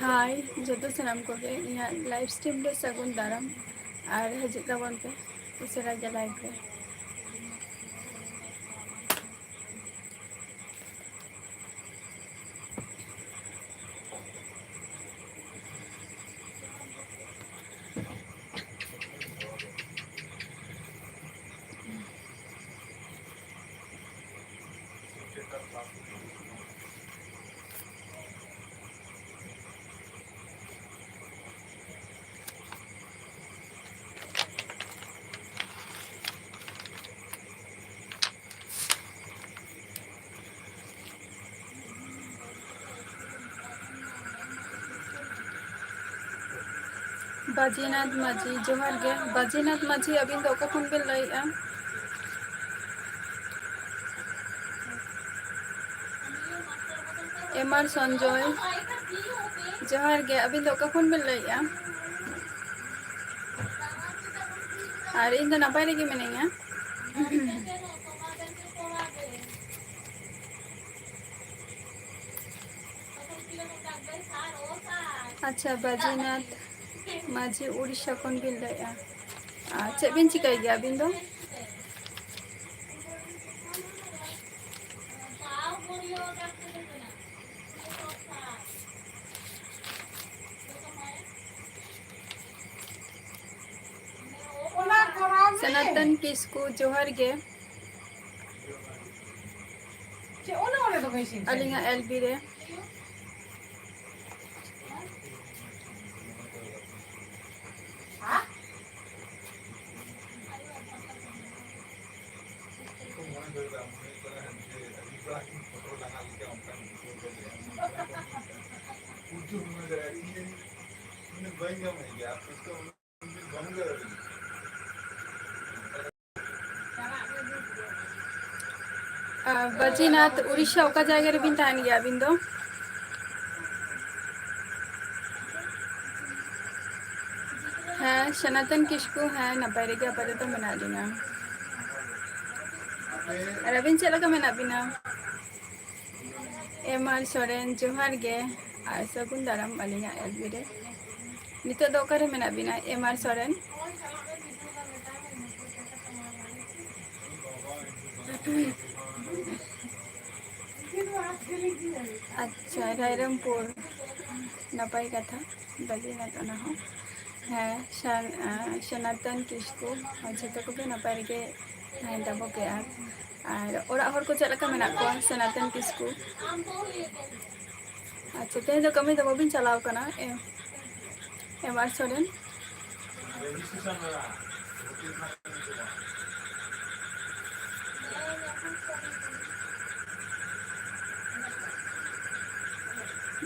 हाय जो सामान को लाइव स्ट्रीम दे सगुन दाराम और हजिक ताबन पे उसेरा के लाइव पे बाजीनाथ माझी जोहार गे बाजीनाथ माझी अभी तो कखन बे लइया एमआर संजय जोहार गे अभी तो कखन बे लइया और इन नपाय रेगी मिनाइया अच्छा बाजीनाथ माझी उड़ीसा खन बिन लइया चेक बिन चिकाय गया अबिन दो सनातन किसको जोहार गे अलिंगा एलबी रे बजीनाथ उड़ीसा ओका जगह रे बिन तहन गया बिन दो है सनातन किसको है नपाय रे गया पदे तो मना दिना रविन चेला का मना बिना एमआर सोरेन जोहार गे और सगुन दाराम अलिंगा एलबी रे नितो दो करे मना बिना एमआर सोरेन अच्छा रायरंगपुर नपाय कथा बजीनाथ अना हो है सनातन किसको जो को भी नपाय रे दाबो के और हर को चलका मेना को सनातन किसको अच्छा तेज कमी तो बबिन चलाव कना एमआर सोरेन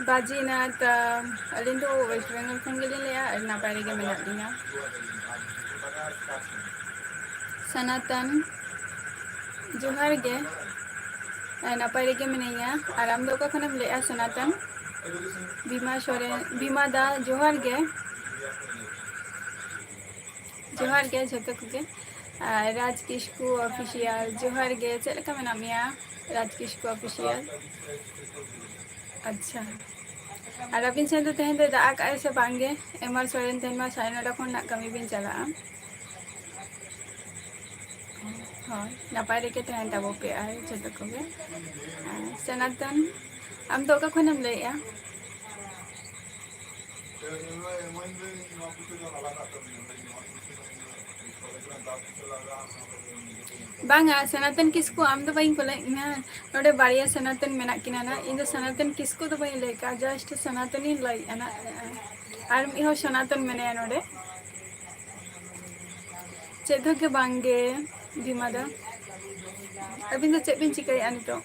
बाजीनाथ अलिन तो वेस्ट बेंगल खन गेलिन लिया नपाय रे मेना दिना सनातन जोहार गे नपाय रे मिनाइया और आम दो खनम ले सनातन बीमा सोरेन बीमा दा जोहार गे झोटो को राज किसको ऑफिशियल जोहार गे चलका मेना मिया राज किसको ऑफिशियल अच्छा और अबिन से तो तेहन दो दाग से बांगे एमआर सोरेन तेहन मा साढ़े 9 खन कमी बिन चला हाँ नपाय रे तेहन ताबो पे झोटो को सनातन आम तो खनम लइया बांगा सनातन किसको आम दो बाइन कोले नोडे बारिया सनातन मेना किना ना इन सनातन किसको तो बाइन लेका जस्ट सनातन ही लाई ना और मिहो सनातन मेने नोडे चेदो के बांगे बीमा दा अबिन दो चेक बिन चिकाय आनी तो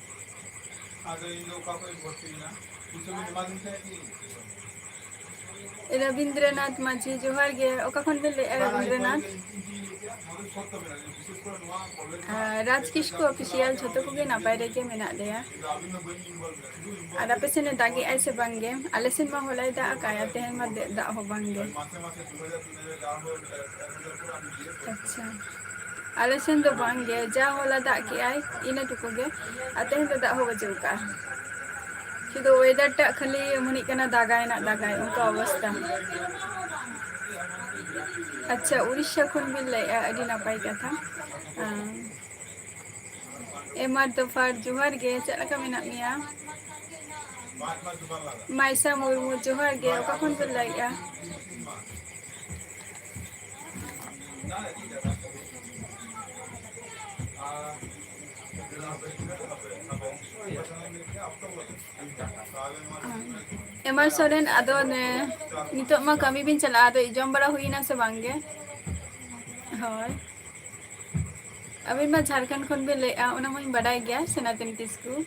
रविंद्रनाथ माझी जोहार गे ओका खन बे रविंद्रनाथ राज किस्कू ऑफिशियल छोटो को नपाय रेगे मेना लेया आप सेने दागे आई से बांगे आले सेन मा होलाय दा काया तेहन मा दा हो बांगे अच्छा आले सेन दो बांगे जा होला दा की आई इने टुकुगे तेहन दो दा हो बजुका किदो वेदर टा खाली मुनि कना दागाय ना दागाय उनका अवस्था अच्छा उड़ीसा खन बिन लाया अडी नापाय कथा एमार दोफार जोहार गे चलका मेना मिया माइसा मुर्मू जोहार गे ओका खन बिन लाया एमार सोरेन आदो ने नितो मा कमी बिन चला आदो जम बड़ा हुई ना से बांगे होय अभी मा झारखंड खन बिन लाया उना मई बडाय गया सनातन किस्कू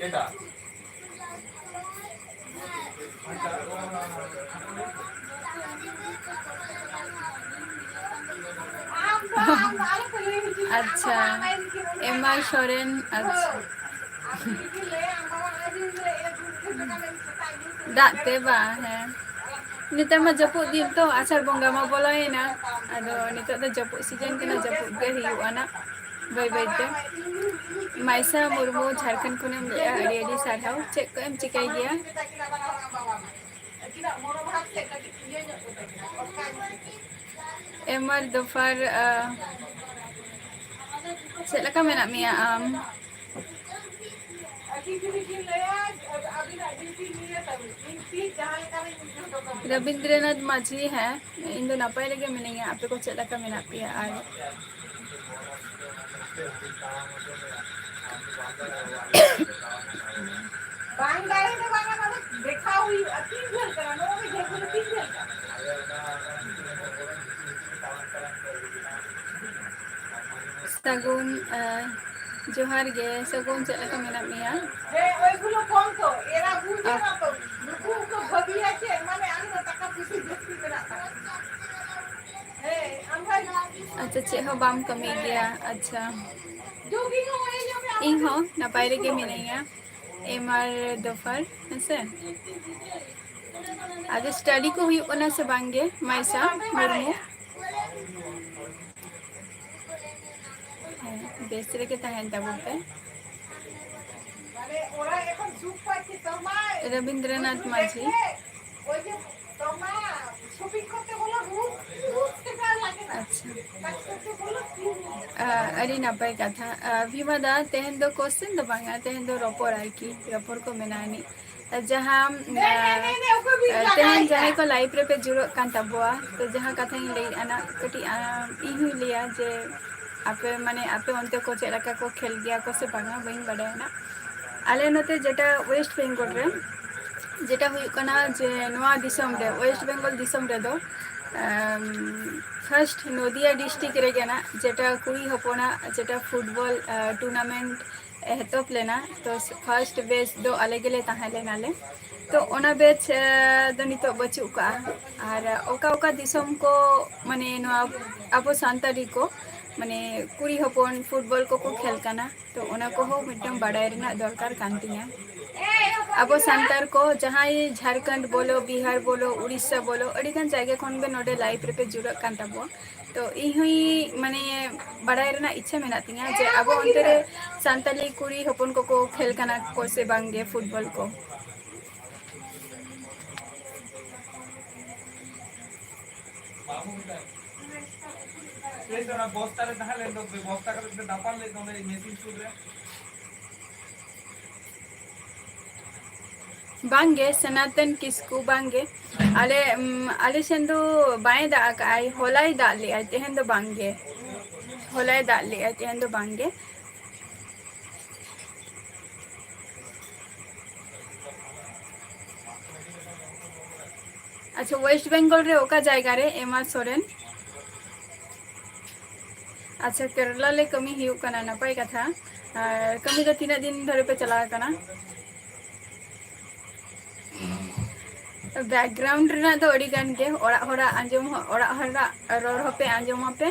एटा अच्छा एमआर सोरेन अच्छा दाते बा है नित मा जपुद दिन तो आषाढ़ बंगा मा बोलोयना अदो नित दो जपुद सीजन कना जपुद गे हुयुआ ना बाय बायते माइसा मुर्मू झारखंड खनेम लेया अड़ी अड़ी सारहाव चेक को एम चिकाय गया एमआर दोफार चलका मेना मिया आम रविंद्रनाथ माझी है इन दो नपाय लगे मिनेंगे आपे को चलका मेना पिया आर बांग दारे ने बांगा ना देखा हुई तीन घर करा नो में देखो तीन घर का सगुन जोहार गे सगुन चलका मेना मिया हे ओइगुलो कोन को एरा बुझे ना तो नुकु को भगिया छे माने आनी टाका पुसी जस्ती करा हे हमरा अच्छा चे हो बाम कमी गया अच्छा इन हो नपाय रेगे मिनेंगे एमआर दोफार हसे आज स्टडी को हुई ओना से बांगे माइसा मुर्मू बेस रेगे तहन तबते रविंद्रनाथ माझी अरे नपाय कथा विवादा तेहन दो क्वेश्चन दो बांगा तेहन दो रपोर आरकी रपोर को मेनानी जहाँ तेहन जहाँ को लाइव रे पे जुड़ो कान तबवा तो जहाँ कथा लई आना कटी इन लिया जे आपे माने आपे अंते को चलका को खेल गया को से बांगा बइन बड़े ना आले नते जेटा वेस्ट बेंगल रे जेटा हुई कना जे नवा दिसम रे वेस्ट बेंगल दिसम रे दो फर्स्ट नदिया डिस्ट्रिक्ट रे गना जेटा कुड़ी हपोना जेटा फुटबॉल टूर्नामेंट एहतोप लेना तो फर्स्ट बेच दो आले गेले ताहले नाले तो ओना बेच दो नितो बचु का और ओका ओका दिसम को माने नवा अबो सांतारी को माने कुड़ी हपोन फुटबॉल को खेल काना तो ओना को हो मिटम बड़ाय रेना दरकार कांतिया अब सांतार को जहाँ झारखंड बोलो बिहार बोलो उड़ीसा बोलो अड़ीगान जायगा खन बे नोडे लाइव रे पे जुड़ो कान तबो तो इहुई माने बड़ाय रेना इच्छा मेना तिया जे अब अंते रे सांताली कुड़ी हपन को खेल काना को से बांगे फुटबॉल को बस्ता रे ताहले दो बस्ता करे दापाल ले दो मेसिन सुद रे बांगे सनातन किस्कू बांगे आले आले सेंदो बाय दा आय होलाय दा ले आते हैं दो बांगे होलाय दा ले आते हैं दो बांगे अच्छा वेस्ट बेंगल रे ओका जायगा रे एमआर सोरेन अच्छा केरला ले कमी हिउ कना नपाय कथा कमी दो तीन दिन धरे पे चला करना बैकग्राउंड रेना तो अड़ी गान के ओड़ा होड़ा आंजम ओड़ा होड़ा रोड होपे आंजम होपे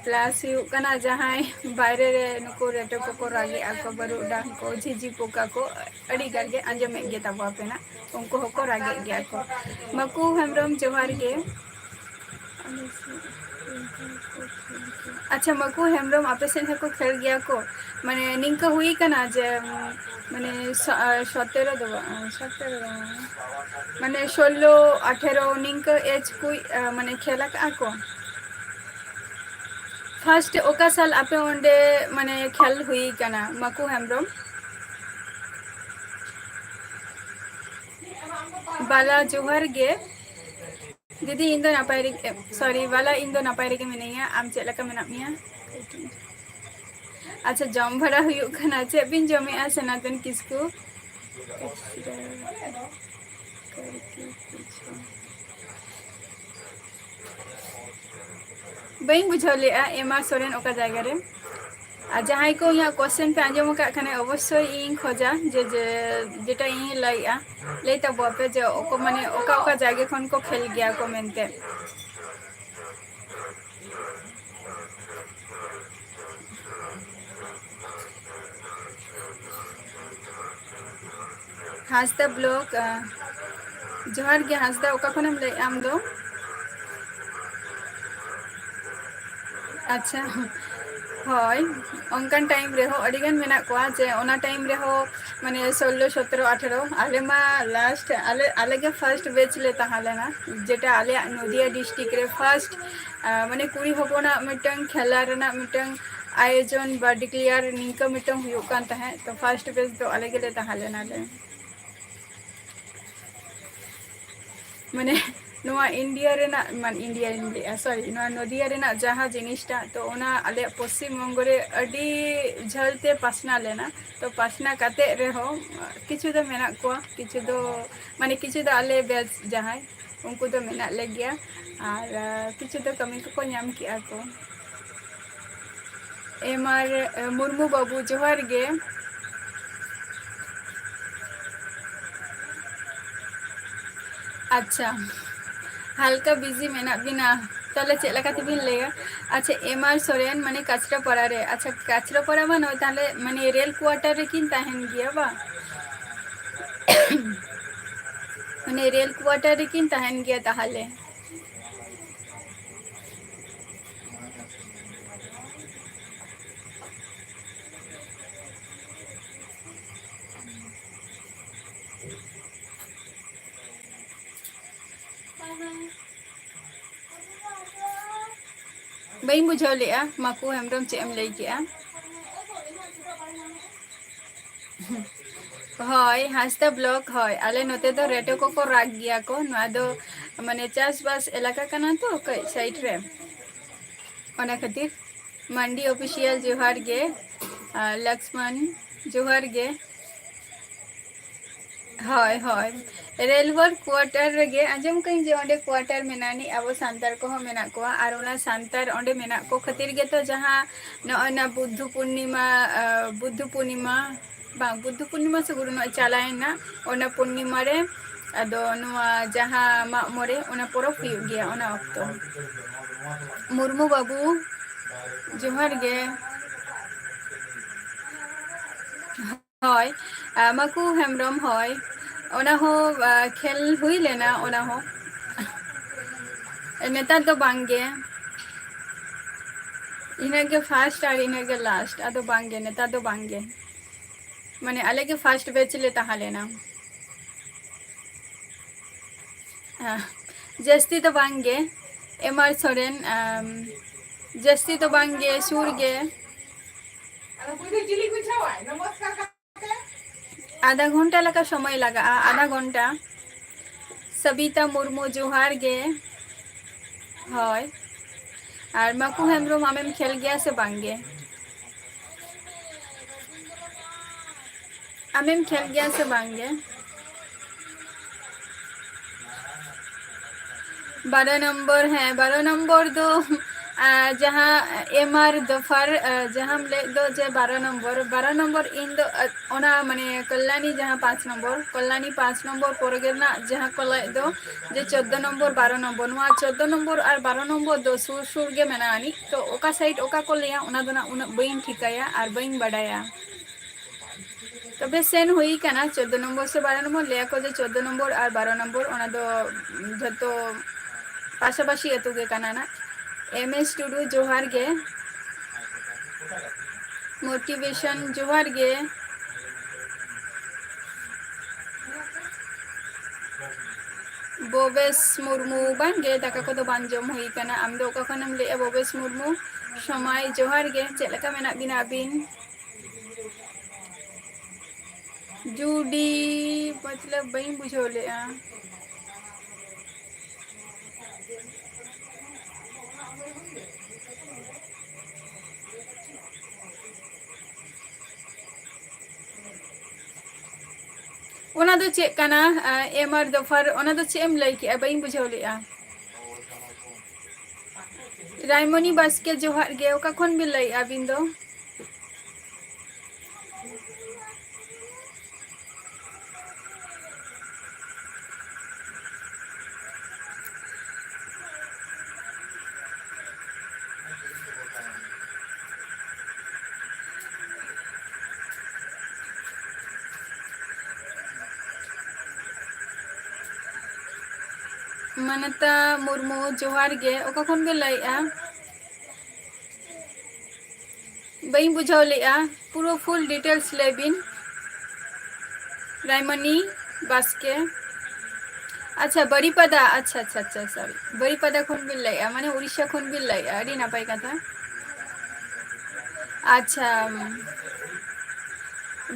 प्लस हुकना जहां बाहरे रे नुको रेटो को रागे आको बरुडा को झिझी पोका को अड़ी गान के आंजम गे तबो पे ना उनको होको रागे गया को मकू हेमरम जोहार के अच्छा मकू हेमरम आपे सेन को खेल गया को माने निंका हुई कना जे माने 17 दो 17 माने 16 18 निंका एज कोई माने खेला का को फर्स्ट ओका साल आपे ओंडे माने खेल हुई कना मकू हेमरम बाला जोहार गे दीदी इन दो नापाय रे सॉरी वाला इन दो नापाय रे मिनिया आम चेला का मेना मिया अच्छा जम भरा हुई खाना चे बिन जमे सनातन किसको बई बुझले एमा सोरेन ओका जायगा रे जहाँ को यहाँ क्वेश्चन पे आंजम का खाने अवश्य इन खोजा जे जेटा इन लई तब पे जे ओको माने ओका ओका जायगा खन को खेल गया को मेनते हासदा ब्लॉक जोहार गे हासदा ओका खनम लई आम दो अच्छा हय ऑनकान टाइम रे हो अडिगन मेना को जे ओना टाइम रे हो माने 16 17 18 आले मा लास्ट आले आले के फर्स्ट बैच ले तहालेना जेटा आले नदिया डिस्ट्रिक्ट रे फर्स्ट माने कुड़ी होपना मिटंग खेला रेना मिटंग आयोजन बा डिक्लेयर निका मिटंग हुयो कान तहे तो फर्स्ट बैच तो आले गेले तहालेना ले माने नोआ इंडिया रेना मान इंडिया इंडिया सॉरी नोआ नदिया रेना जहाँ जिनिसटा तो ओना आले पश्चिम बंग रे अडी झलते पासना लेना तो पासना काते रे हो किछु दो मेना को किछु दो माने किछु दो आले बेच जहाँ उनको तो मेना ले गया और किछु दो कमी को नाम किया को एमार मुर्मू बाबू जोहार गे अच्छा हल्का बिजी मेना बिना ताले चेला का तिबिन लेगा अच्छा एमआर सोरेन माने काचरा पड़ा रे अच्छा काचरा पड़ा बनो ताले माने रेल क्वार्टर रे किन ताहेन गया बा माने रेल क्वार्टर रे किन ताहेन गया ताहले बई बुझाव लेआ माकू हेमरम चे एम लई केआ हय हासदा ब्लॉक हय आले नोते दो रेटो को राग गया को नोआ दो माने चास बास इलाका कना तो कई साइड रे ओना खातिर मंडी ऑफिशियल जोहार गे लक्ष्मण जोहार गे हय हय रेलवर क्वार्टर गे आंजम कहीं जे ओंडे क्वार्टर मेनानी अब सांतार को मेना को आर ओना सांतार ओंडे मेना को खातिर गे तो जहाँ नोना बुद्ध पूर्णिमा बांग बुद्ध पूर्णिमा से गुरु नोय चालायना ओना पूर्णिमा रे अदो नोआ जहाँ मा मोरे ओना परब हुयु गया ओना अक्तो मुर्मू बाबू जोहार गे हय माकू हेमरम हय ओना हो खेल हुई लेना ओना हो नेता तो बांगे इनगे फर्स्ट और इनगे लास्ट अदो बांगे नेता तो बांगे माने आले के फर्स्ट बैच ले तहा लेना जस्ती तो बांगे एमआर सोरेन जस्ती तो बांगे सूर गे आधा घंटा लगा समय लगा आधा घंटा सबिता मुर्मू जोहार गे हय और माकू हेमरम आमेम खेल गया से बांगे आमेम खेल गया से बांगे 12 नंबर है 12 नंबर दो जहाँ एम आर दफार जहाँ ले दो जे 12 नंबर इन दो ओना माने कल्याणी जहाँ 5 नंबर कल्याणी 5 नंबर पोरगेना जहाँ को ले दो जे 14 नंबर 12 नंबर नवा 14 नंबर और 12 नंबर दो सुर सुर गे मेनानी तो ओका साइड ओका को लिया उना दो ना उना बइन ठिकाया और बइन बडाया तबे सेन हुई काना 14 नंबर से 12 नंबर लिया को जे 14 नंबर और 12 नंबर ओना दो जतो पाशापाशी अतु गे काना ना एम एस टुडू जोहार गे मोटिवेशन जोहार गे बोबेस मुर्मू बांग गे दाका को दो बांग जम हुई काना आम दो ओका खनम ले बोबेस मुर्मू समय जोहार गे चेक लका मेना बिना बिन जूडी मतलब बई बुझो ले ओना दो चेक काना एम आर दफार ओना दो चेक एम लई के बई बुझो ले रायमणी बास्के जोहार गे ओका खन बिन लई आबिन दो मनता मुर्मू जोहार गे ओका खन बिन लई बई बुझो ले पूरा फुल डिटेल्स ले बिन रायमणी बास्के अच्छा बड़ीपदा अच्छा अच्छा अच्छा सॉरी बड़ीपदा खन बिन लई माने उड़ीसा खन बिन लई अड़ी नापाय कथा अच्छा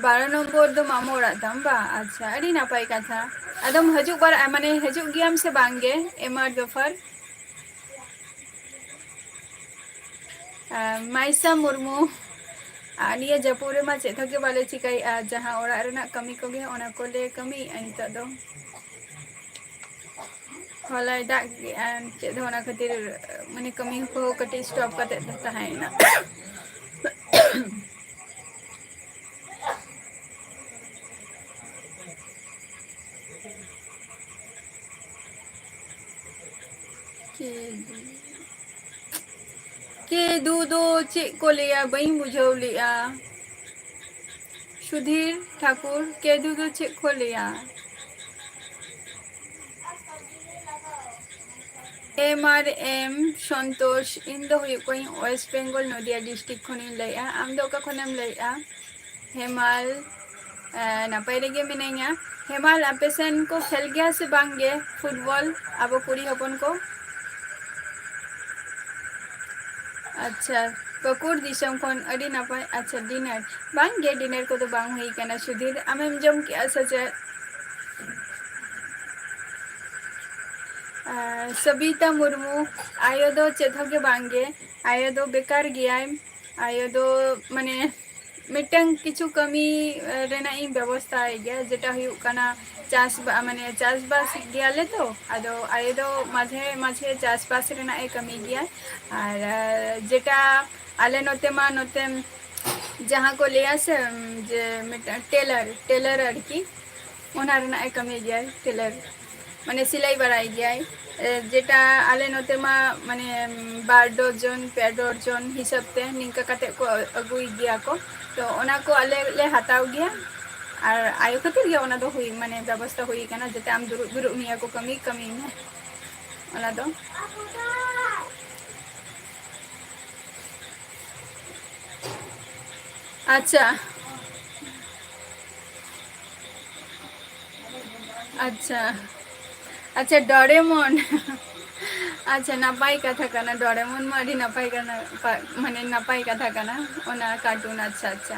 12 नंबर दो मामू ओड़ा ताम बा अच्छा अड़ी नापाय कथा अदम हजू बार माने हजू गियाम से बांगे एम आर दफार माइसा मुर्मू निया जपुरे मा चेक थके बाले चिकाई जहाँ ओड़ा रेना कमी को गे ओना को ले कमी नितो दो हॉलाय दाग चेक दो ओना खातिर माने कमी को कटी स्टॉप करते तहाइना के दो चेक को लिया बई बुझो लिया सुधीर ठाकुर के दो चेक को लिया एम आर एम संतोष इन दो हुई कोई वेस्ट बेंगल नदिया डिस्ट्रिक्ट खनि लैया आम दो का खनम लैया हेमाल नापाय रेगे मिनाइया हेमाल अपेसन को खेल गया से बांगे फुटबॉल अब कुड़ी हपन को अच्छा पकुर दिसम खन अड़ी नापाय अच्छा डिनर बांगे डिनर को तो बांग हुई कना सुधीर आमेम जम के सचे सबिता मुर्मू आयो दो चेथो के बांगे आयो दो बेकार गया आयो दो माने मिटंग किछु कमी रेना इन व्यवस्था है गया जेटा हुई कना चास माने चास बास गया तो अदो आयो दो माझे माझे चास बास रेना ए कमी गया और जेटा आले नोते मा नोते जहाँ को ले आसे जे टेलर टेलर अड़की ओना रेना ए कमी गया टेलर माने सिलाई बड़ाई गया जेटा आले नोते मा माने 12 डजन पे डजन हिसाब ते निंका काटे को अगुई गया को तो ओना को आले ले हटाव गया और आयो खातिर गया ओना दो हुई माने व्यवस्था हुई कना जेते आम दुरु दुरु निया को कमी कमी में ओना दो अच्छा अच्छा अच्छा डोरेमोन अच्छा नापाई कथा कना डोरेमोन माडी नापाई कना माने नापाई कथा कना ओना कार्टून अच्छा अच्छा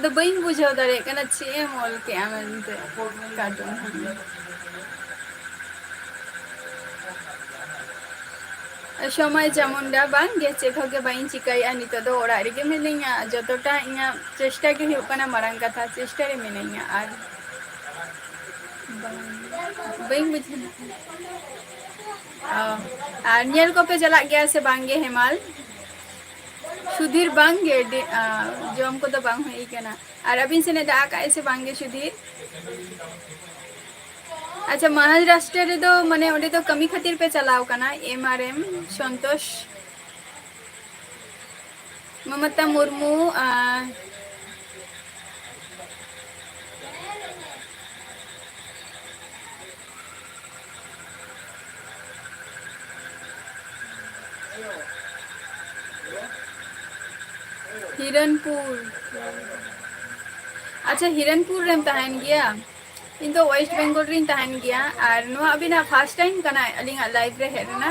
तो बइन बुझाव दारे कना चे मोल के आमनते कार्टून समय चामुंडा बांगे चेक होके बाइन चिकाई नितो दो ओड़ा रेगे मिलिंगा जतोटा इना चेष्टा के हुई कना मारांग कथा चेष्टा रे मिलिंगा आर बइन बुझ ᱟᱨ ᱧᱮᱞ ᱠᱚᱯᱮ ᱪᱟᱞᱟᱜ ᱜᱮᱭᱟ ᱥᱮ ᱵᱟᱝᱜᱮ ᱦᱮᱢᱟᱞ? सुधीर बांगे जम को तो बांग हुई कना और अबिन से ने दाग आए से बांगे सुधीर अच्छा महाराष्ट्र रे दो माने ओडे तो कमी खातिर पे चलाव कना एमआरएम संतोष ममता मुर्मू हिरनपुर अच्छा हिरनपुर रेम तहन गया इन तो वेस्ट बेंगल रिन तहन गया और नो अभी ना फर्स्ट टाइम कना अलिंगा लाइव रे हेरना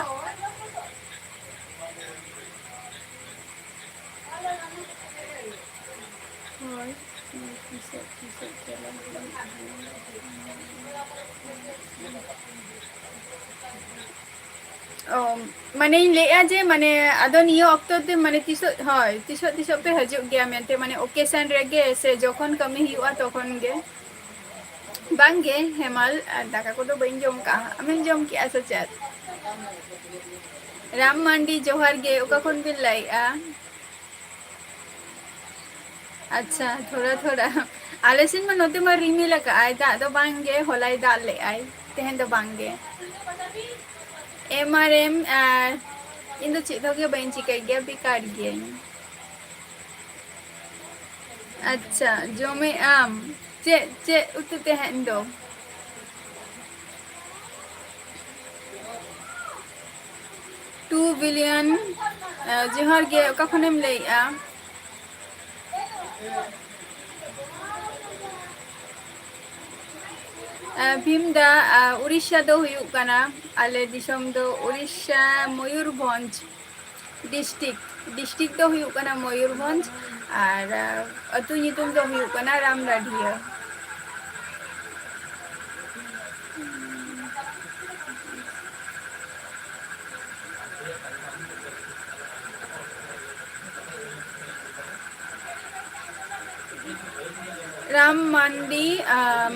माने लेया जे माने अदो नियो अक्तो ते माने तिसो पे हजू गया मेनते माने ओकेशन रेगे से जखन कमी हुआ तखन गे बांगे हेमाल दाका को तो बइन जम का आमें जम किया सचत राम मांडी जोहार गे ओका खन बिन लाइआ अच्छा थोड़ा थोड़ा आले सिन में नोते में रिमी लगा आय दा तो बांगे होलाई दाल ले आय तेहन तो बांगे एमआरएम इन तो चित हो गया बइन चिकाई गया बेकार गया अच्छा जो में आम चे चे उतु तेहन दो 2 बिलियन जोहार गे ओका खनेम लेआ भीमदा उड़ीसा दो हुयुग कना आले दिसम दो उड़ीसा मयूरभंज डिस्ट्रिक्ट दो हुयुग कना मयूरभंज और अतु नितुम दो हुयुग कना रामराढिया राम मांडी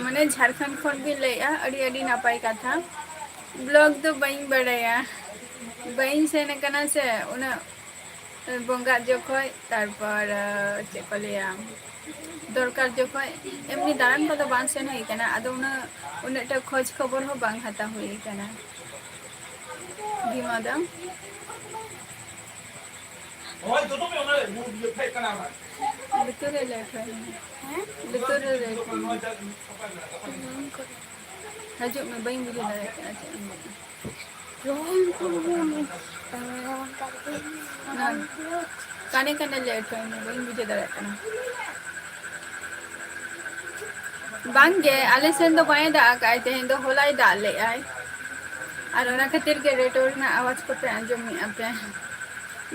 माने झारखंड खन भी लेया अड़ी अड़ी नापाई कथा ब्लॉग तो बइन बड़ाया बइन से न कना से उना बंगा जोखय तारपर चे को लिया दरकार जोखय एमनी दान को तो बांग सेन हुई कना आदो उना टा खोज खबर हो बांग हता हुई कना भीमा दा ओय तो में ओना मुंह फेक कना लुतुर रे लेखा लुतुर रे लेखा हजू में बइन बुझे दाड़ा काने काने लेट है बइन बुझे दाड़ा बांगे आले सेन दो बाय दा आकाय तेहन दो होलाई दा ले आय और ओना खातिर के रेटोर ना आवाज को पे आंजम में आपे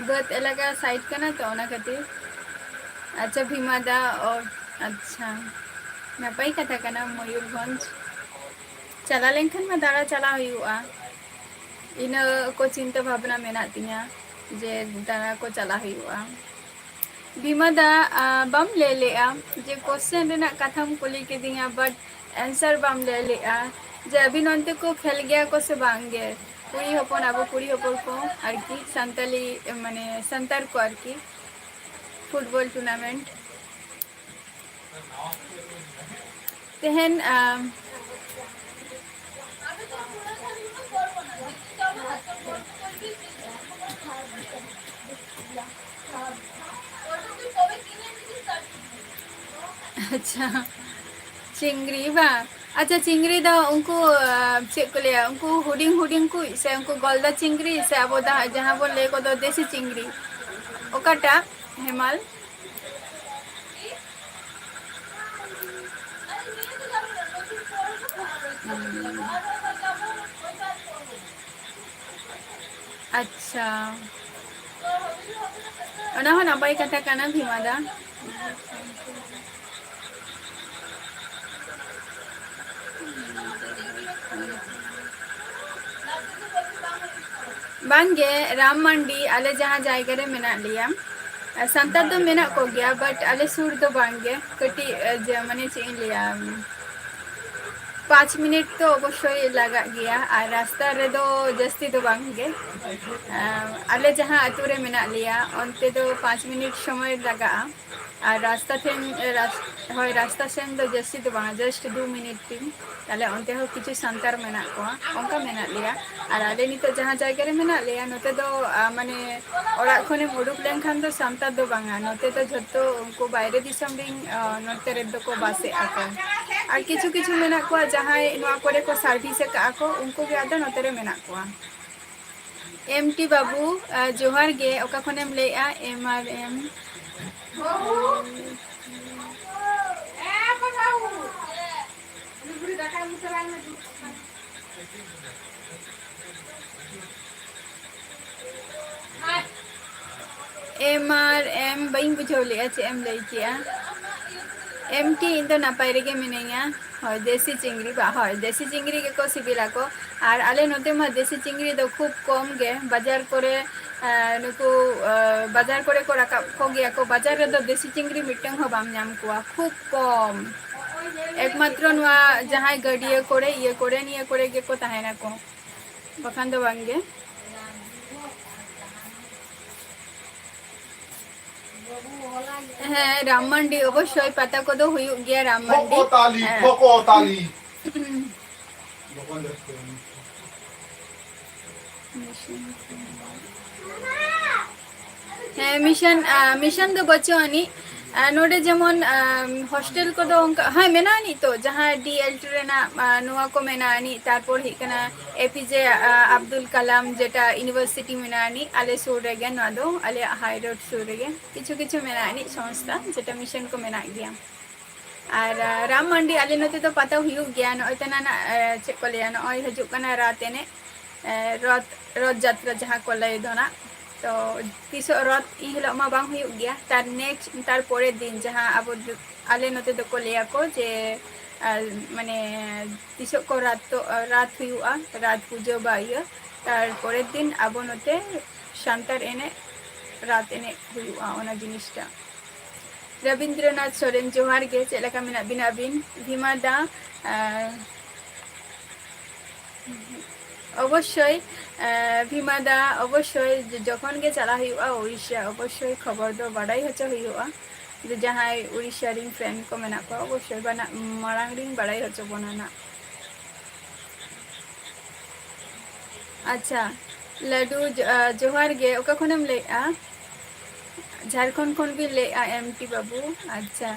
बत एलाका साइड कना तो ओना खातिर अच्छा भीमा दा और अच्छा नापाई कथा कना मयूरभंज चला लेंखन में दाड़ा चला हुआ इन को चिंता भावना मेना तिया जे दाड़ा को चला हुआ भीमा दा बम ले लेआ जे क्वेश्चन रेना कथाम कुली के दिया बट आंसर बम ले लेआ जे अभी नंते को खेल गया को से बांगे कुड़ी हपन अब कुड़ी हपन को आरकी संताली माने संतार को आरकी फुटबॉल टूर्नामेंट तेहन अच्छा चिंगरी बा अच्छा चिंगरी दा उनको चेक को लिया उनको हुडिंग हुडिंग को से उनको गोल्दा चिंगरी से अब दा जहां बोल ले को दो देसी चिंगरी ओकाटा हेमाल अच्छा ओना हो नापाई कथा काना भीमा दा बांगे राम मंडी आले जहाँ जायगा रे मेना लिया संतार तो मेना को गया बट आले सुर तो बांगे कटी माने चे लिया 5 मिनट तो अवश्य लगा गया और रास्ता रे दो जस्ती दो बांगे आले जहाँ अतु रे मेना लिया उनते दो 5 मिनट समय लगा और रास्ता थे हय रास्ता सेन दो जस्ती दो बांगा जस्ट 2 मिनट तीन ताले उनते हो किछु संतार मेना को उनका मेना लिया और आले नितो जहाँ जायगा रे मेना लिया नोते दो माने ओड़ा खने उडुक लेन खान दो संतार दो बांगा नोते तो झतो उनको बाहरे दिसम रिंग नोते रे दो को बासे आको और किछु किछु मेना को जहाँ नोआ कोरे को सर्विस का को उनको के आदो नोते रे मेना को एमटी बाबू जोहार गे ओका खनेम लेआ एमआरएम एमआरएम बइन बुझो ले चे एम लई किया एमटी इन तो नापाय रेगे मिनेगा हय देसी चिंगड़ी बा हय देसी चिंगड़ी के को सिबिला को और आले नोते मा देसी चिंगड़ी दो खूब कम गे बाजार करे नुको बाजार करे को राका को गया को बाजार रे दो देसी चिंगड़ी मिटंग हो बाम नाम को खूब कम एकमात्र नवा जहां गडिया करे ये करे निया करे के को ताहेना को बखान दो बांगे হ্যাঁ রামমান্ডি অবশ্যই পাতা কদো হুয়ুগ গিয়া রামমান্ডি ফকতালি হ্যাঁ মিশন মিশন দো বচ্চো আনি नोडे जेमन हॉस्टल को दो हाँ मेना नी तो जहाँ DL ट्रेना नुआ को मेना नी तारपोर हिकना एपीजे अब्दुल कलाम जेटा यूनिवर्सिटी मेना नी आले सूर रेगे नुआ दो आले हाई रोड सूर रेगे किछु किछु मेना नी संस्था जेटा मिशन को मेना गया और राम मंडी आले नोते तो पता हुयुग गया नय तना ना चेक को लिया नय हजु कना रात एने रथ रथ यात्रा जहाँ को लय दोना तो तीस रथ इहिलो मा बांग हुयुग गया तार नेक्स्ट तार परे दिन जहाँ अब आले नोते तो को लिया को जे माने तीस को रात हुयुआ रात पूजो बा इया तार परे दिन अब नोते शांतार एने रात एने हुयुआ ओना जिनिसटा रविंद्रनाथ सोरेन जोहार गे चेलका मेना बिना बिन भीमादा अवश्य भीमादा अवश्य जखन गे चला हुआ उड़ीसा अवश्य खबर दो बाडाई हचो हुआ जहाँ उड़ीसा रिंग फ्रेंड को मेना को अवश्य बना मारांग रिंग बाडाई हचो बनाना अच्छा लड्डू जोहार गे ओका खनेम लेआ झारखंड खन भी ले एमटी बाबू अच्छा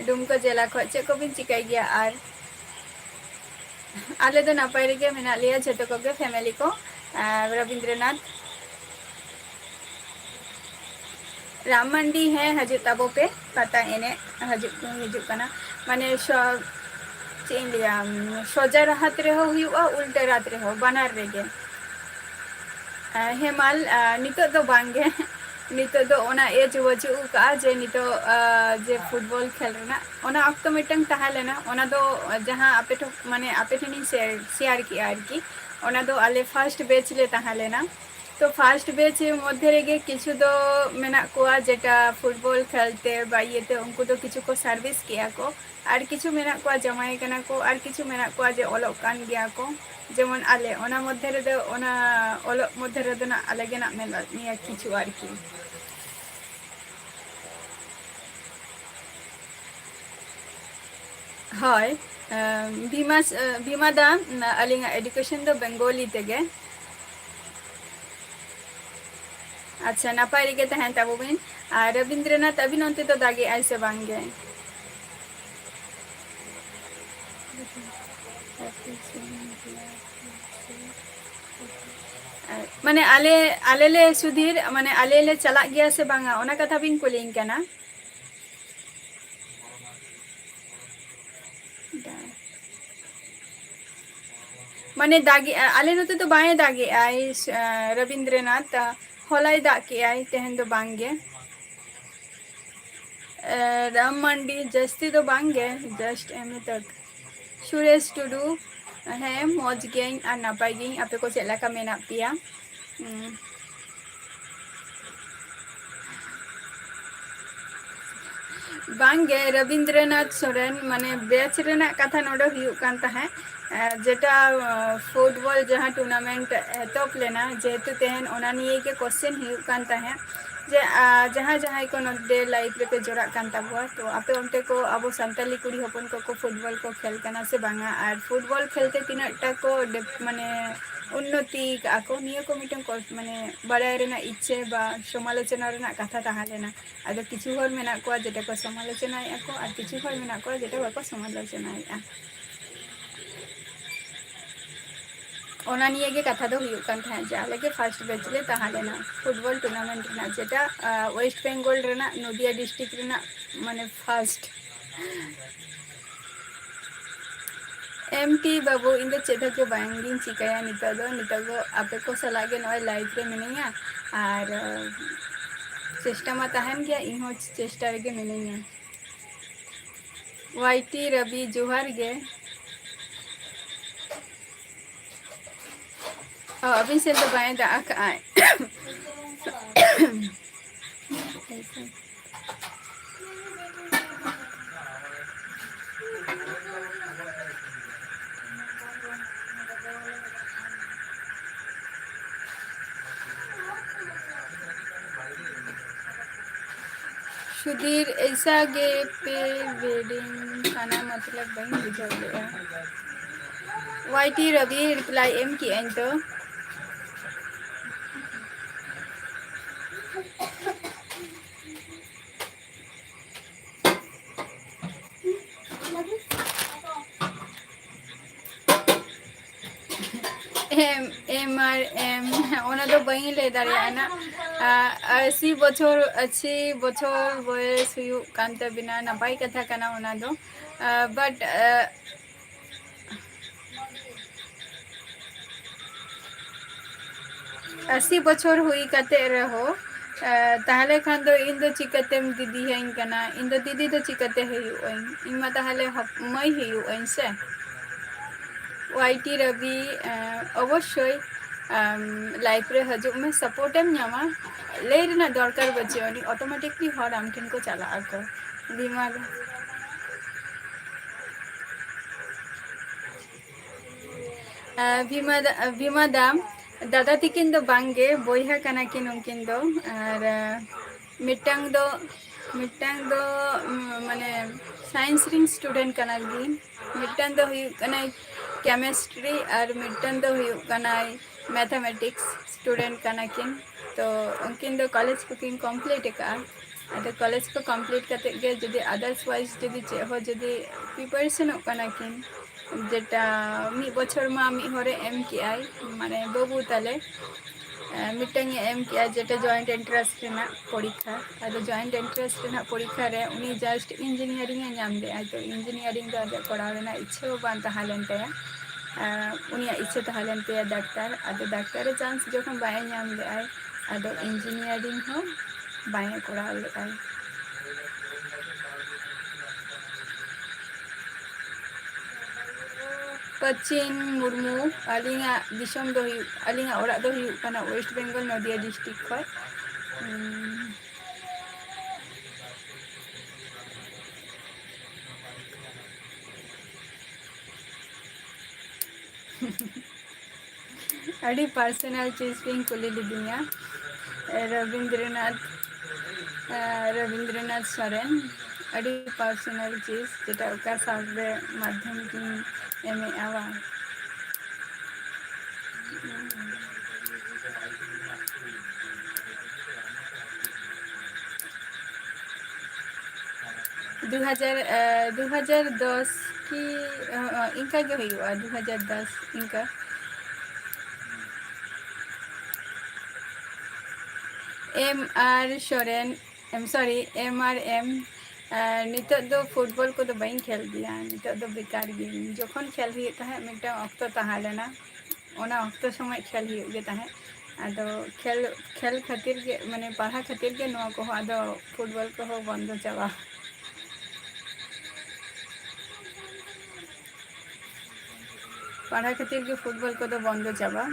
डुमको जिला खो चे को बिन चिकाई गया और आले तो नापाय रेगे मेना लिया जतो को गे फैमिली को रविंद्रनाथ राम मंडी है हजु ताबो पे पता एने हजु कना माने चेन लिया सोजा राहत रे हो हुआ उल्टे रात रे हो बनार रेगे हेमाल नितो तो बांगे नितो दो ओना एज वजू का जे नितो जे फुटबॉल खेल रेना ओना अक्तो मिटंग ताहा लेना ओना दो जहां आपे तो माने आपे ठनी शेयर की आरकी ओना दो आले फर्स्ट बैच ले ताहा लेना तो फर्स्ट बैच मध्य रेगे किछु दो मेना कोआ जेटा फुटबॉल खेलते बाइयेते उनको तो किछु को सर्विस किया को और किछु मेना कोआ जमाई कना को और किछु मेना कोआ जे ओलोक कान गया को जेमन आले ओना मध्य रे दो ओना ओलोक मध्य रे दो ना अलगे ना मेला निया किछु आरकी हाय भीमादा अलिंगा एजुकेशन दो बेंगोली तेगे अच्छा नापाय रेगे तहन ताबो बिन रविंद्रनाथ अभी नोते तो दागे ऐसे बांगे माने आले आलेले सुधीर माने आलेले चला गया से बांगा ओना कथा बिन कुलिंग कना माने दागे आले नोते तो बाए दागे आई रविंद्रनाथ होलाई दाके आई तेहन तो बांगे राम मंडी जस्ती तो बांगे जस्ट एम तक सुरेश टुडू है मौज गें और नापाय गें आपे को चेलका मेना पिया बांगे रविंद्रनाथ सोरेन माने बैच रेना कथा नोडो हुयुग कान ताहे जेटा फुटबॉल जहाँ टूर्नामेंट एतोप लेना जेहेतु तेहन ओना निये के क्वेश्चन हुयुग कान ताहे जे जहाँ जहाँ को नोडे लाइफ रे पे जोड़ा कान ताबुआ तो आपे उनते को अब सांताली कुड़ी हपन को फुटबॉल को खेल करना से बांगा और फुटबॉल खेलते तीना टा को माने उन्नति आको निये को मिटन माने बाड़ाय रेना इच्छे बा समालोचना रेना कथा ताहा लेना आदो किछु हर मेना को जेटा को समालोचना को और किछु हर मेना को जेटा बाको समालोचना ओना निये के कथा दो हुयुग कान थाहे जे आले के फर्स्ट बैच ले ताहा लेना फुटबॉल टूर्नामेंट रेना जेटा वेस्ट बेंगल रेना नदिया डिस्ट्रिक्ट रेना माने फर्स्ट एमटी बाबू इन चेदा के बांगिंग चिकाया नितो आपे को सला के नय लाइफ रे मिनिया और चेष्टा मा ताहन गया इन चेष्टा रे गे मिनिया वाईटी रवि जोहार गे अभी से तो बाएं दाक आए सुधीर ऐसा गे पे वेडिंग खाना मतलब बहन बुझा गया वाईटी रवि रिप्लाई एम की एन तो एम एम आर एम ओना तो बही ले दाड़िया ना 80 बछर बयस हुयुग कान तबिना नापाय कथा काना ओना दो बट 80 बछर हुई कते रहो ताहले खान दो इन दो चिकतेम दीदी है इनकना इन दो दीदी तो चिकते हुयुग इन मा ताहले मई हुयुग से वाईटी रवि अवश्य लाइफ रे हजु में सपोर्ट एम नामा ले रेना दरकार बचे ऑटोमेटिकली हर आम ठेन को चला आको दिमाग भीमा दाम दादा तिकिन दो बांगे बोइहा कना किन उनकिन दो और मिटांग दो माने साइंस रिंग स्टूडेंट कना गिन मिटांग दो हुयुग कना केमिस्ट्री और मिटांग दो हुयुग कना मैथमेटिक्स स्टूडेंट कना किन तो उनकिन दो कॉलेज को किन कंप्लीट का अदो कॉलेज को कंप्लीट करते गे जदि अदर्स वाइज जदि चे हो जदि प्रिपरेशन कना किन जेटा मी बछर मा मी हरे एम के आई माने बाबू ताले मिटांग एम के आई जेटा जॉइंट एंट्रेंस रेना परीक्षा अदो जॉइंट एंट्रेंस रेना परीक्षा रे उनी जस्ट इंजीनियरिंग ए नाम दे आई तो इंजीनियरिंग दा दे पढ़ाव रेना इच्छा बान ताहालेन तया उनिया इच्छा ताहालेन तया डाक्टर अदो डाक्टर चांस जखन बाय नाम दे आई अदो इंजीनियरिंग हो बाय पढ़ाव ले आई पचिन मुर्मू अलिंगा दिसम दो अलिंगा ओरा दो हुयुग वेस्ट बेंगल नदिया डिस्ट्रिक्ट खय अड़ी पर्सनल चीज पिंग कुली लिदिया रविंद्रनाथ सोरेन अड़ी पर्सनल चीज जेटा ओका साबे माध्यम की एम ए आवा 2010 की इनका जो हुआ 2010 इनका M R Soren M R M नितो दो फुटबॉल को तो बई खेल दिया नितो दो बेकार गे जखन खेल हुई ताहे मिटा अक्तो ताहा लेना ओना अक्तो समय खेल हुई गे ताहे आदो खेल खातिर के माने पढ़ा खातिर के नवा को आदो फुटबॉल को बंद चाबा पढ़ा खातिर के फुटबॉल को तो बंद चाबा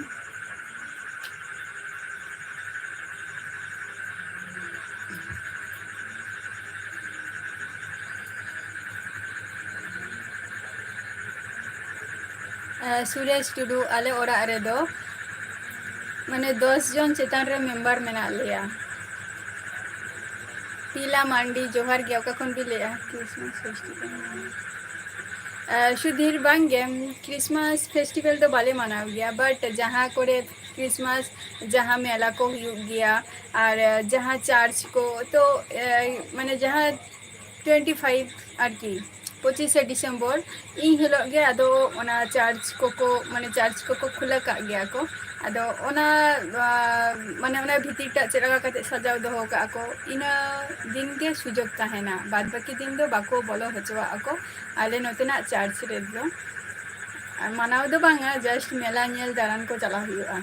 सुरेश टुडू आले ओरा रेदो माने 10 जन चेतान रे मेंबर मेना लिया पीला मांडी जोहार गया का कौन भी लिया क्रिसमस फेस्टिवल सुधीर बांगे क्रिसमस फेस्टिवल तो बाले मनाव गया बट जहाँ कोरे क्रिसमस जहाँ मेला को गया और जहाँ चार्च को तो माने जहाँ 25 आरकी 25 डिसेम्बर इन हिलोग गे अदो ओना चार्च को माने चार्च को खुला का गया को अदो ओना माने ओना भीतर टा चेलगा कते सजाव दो का को इना दिन के सुजोग ताहेना बाद बाकी दिन दो बाको बोलो हचवा को आले नोतेना चार्च रे दो मानाव दो बांगा जस्ट मेला नेल दारान को चला हुआ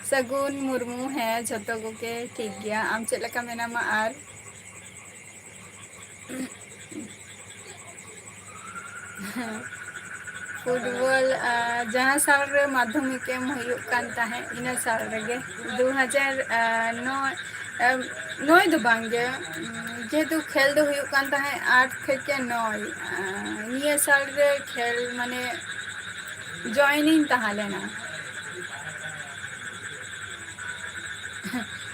सगुन मुर्मू है झतो को के ठीक गया आम चेलका मेना मा आर फुटबॉल जहाँ साल रे माध्यमिक एम हुयुग कान ताहे इना साल रेगे 2009 दो बांगे जेहेतु खेल दो हुयुग कान ताहे 8 থেকে 9 निया साल रे खेल माने जॉइनिंग ताहा लेना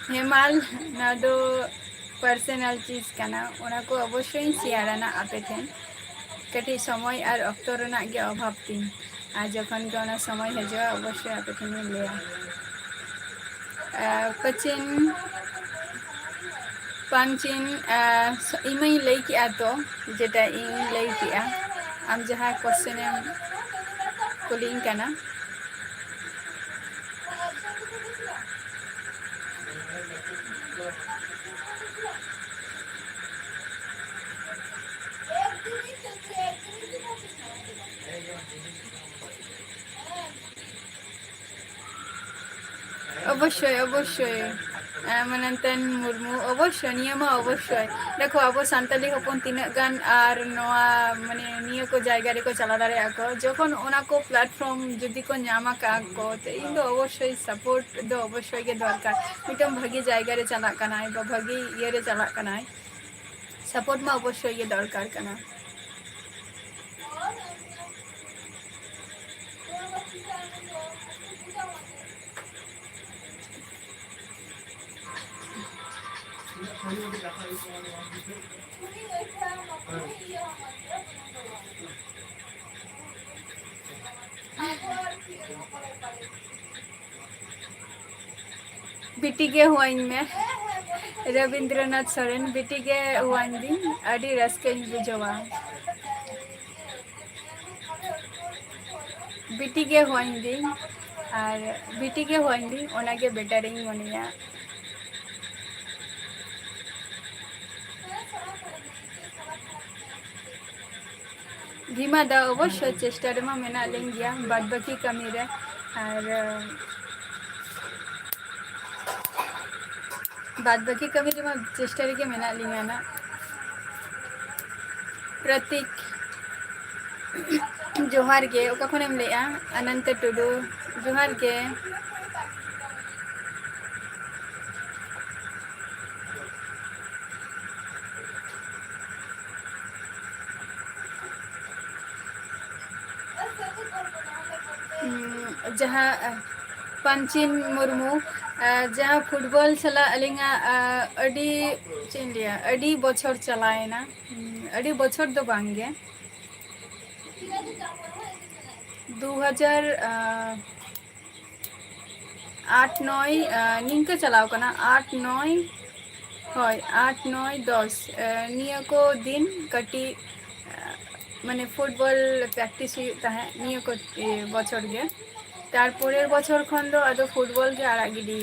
हेमाल ना दो पर्सनल चीज काना ओना को अवश्य शेयरना आपे ठेन कटी समय और अक्तो रना गे अभाव तीन आज जखन के ओना समय हजवा अवश्य आपे ठेन लिया पचिन पांचिन इमई लई किया तो जेटा इन लई किया आम जहाँ क्वेश्चन कुलिंग काना अवश्य अवश्य मनंतन मुर्मू अवश्य नियम अवश्य देखो अब सानताली हपन तीना गान आर नोआ माने निया को जायगा रे को चला दारे को जखन ओना को प्लेटफॉर्म जदि को न्यामा का को ते इन दो अवश्य सपोर्ट दो अवश्य के दरकार मिटम भागी जायगा रे चला कनाय बा भागी ये रे चला कनाय सपोर्ट मा अवश्य ये दरकार कना बिटी के हुआ में रविंद्रनाथ सोरेन बिटी के हुआ दिन अड़ी रस्के बुझवा बिटी के हुआ दिन और बिटी के हुआ दिन ओना के बेटरिंग मनिया भीमा दा अवश्य चेष्टा रे मा मेना लें गया बाद बाकी कमी रे और बाद बाकी कमी रे मा चेष्टा रे के मेना लिंगा ना प्रतीक जोहार के ओका खनेम लेया अनंत टुडू जोहार के जहाँ पंचिन मुर्मू जहाँ फुटबॉल चला अलिंगा अडी चिंडिया अडी बछर चलाएना अडी बछर दो बांगे 2008-9 निंका चलाव कना 8-9 होय 8-9-10 निया को दिन कटी माने फुटबॉल प्रैक्टिस ताहे निया को बछर गे तारपरेर बछर खन दो आदो फुटबॉल के आड़ा गिडी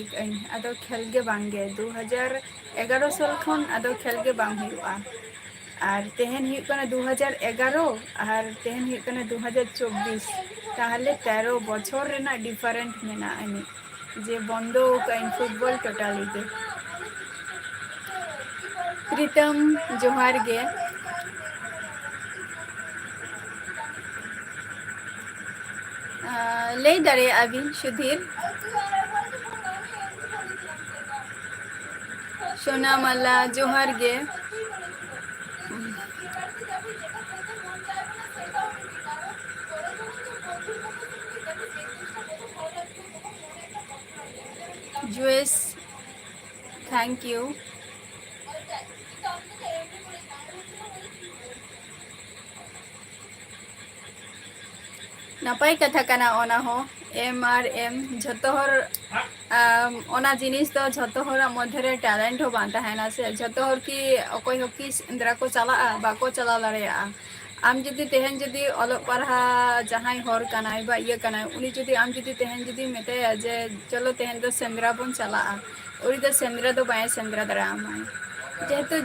आदो खेल गे बांगे 2011 साल खन आदो खेल गे बांग हुआ और तेहन हुई कना 2011 और तेहन हुई कना 2024 ताहले 13 बछर रेना डिफरेंट मेना आनी जे बंदो काइन फुटबॉल टोटाली के प्रीतम जोहार गे ले दारे अभी सुधीर सोना माला जोहार गे US, thank you. नापाई कथा कना ओना हो एम आर एम झतो हर ओना जिनिस तो झतो हर मध्य रे टैलेंट हो बांता है ना से झतो हर की अकोय हो की इंद्रा को चला बाको चला लड़ेया आम जुदी तेहन जुदी अलग पढ़ा जहां हर कनाय बा ये कनाय उनी जुदी आम जुदी तेहन जुदी मेते जे चलो तेहन तो सेंद्रा बन चला उरी तो सेंद्रा तो बाय सेंद्रा दराम जेहेतु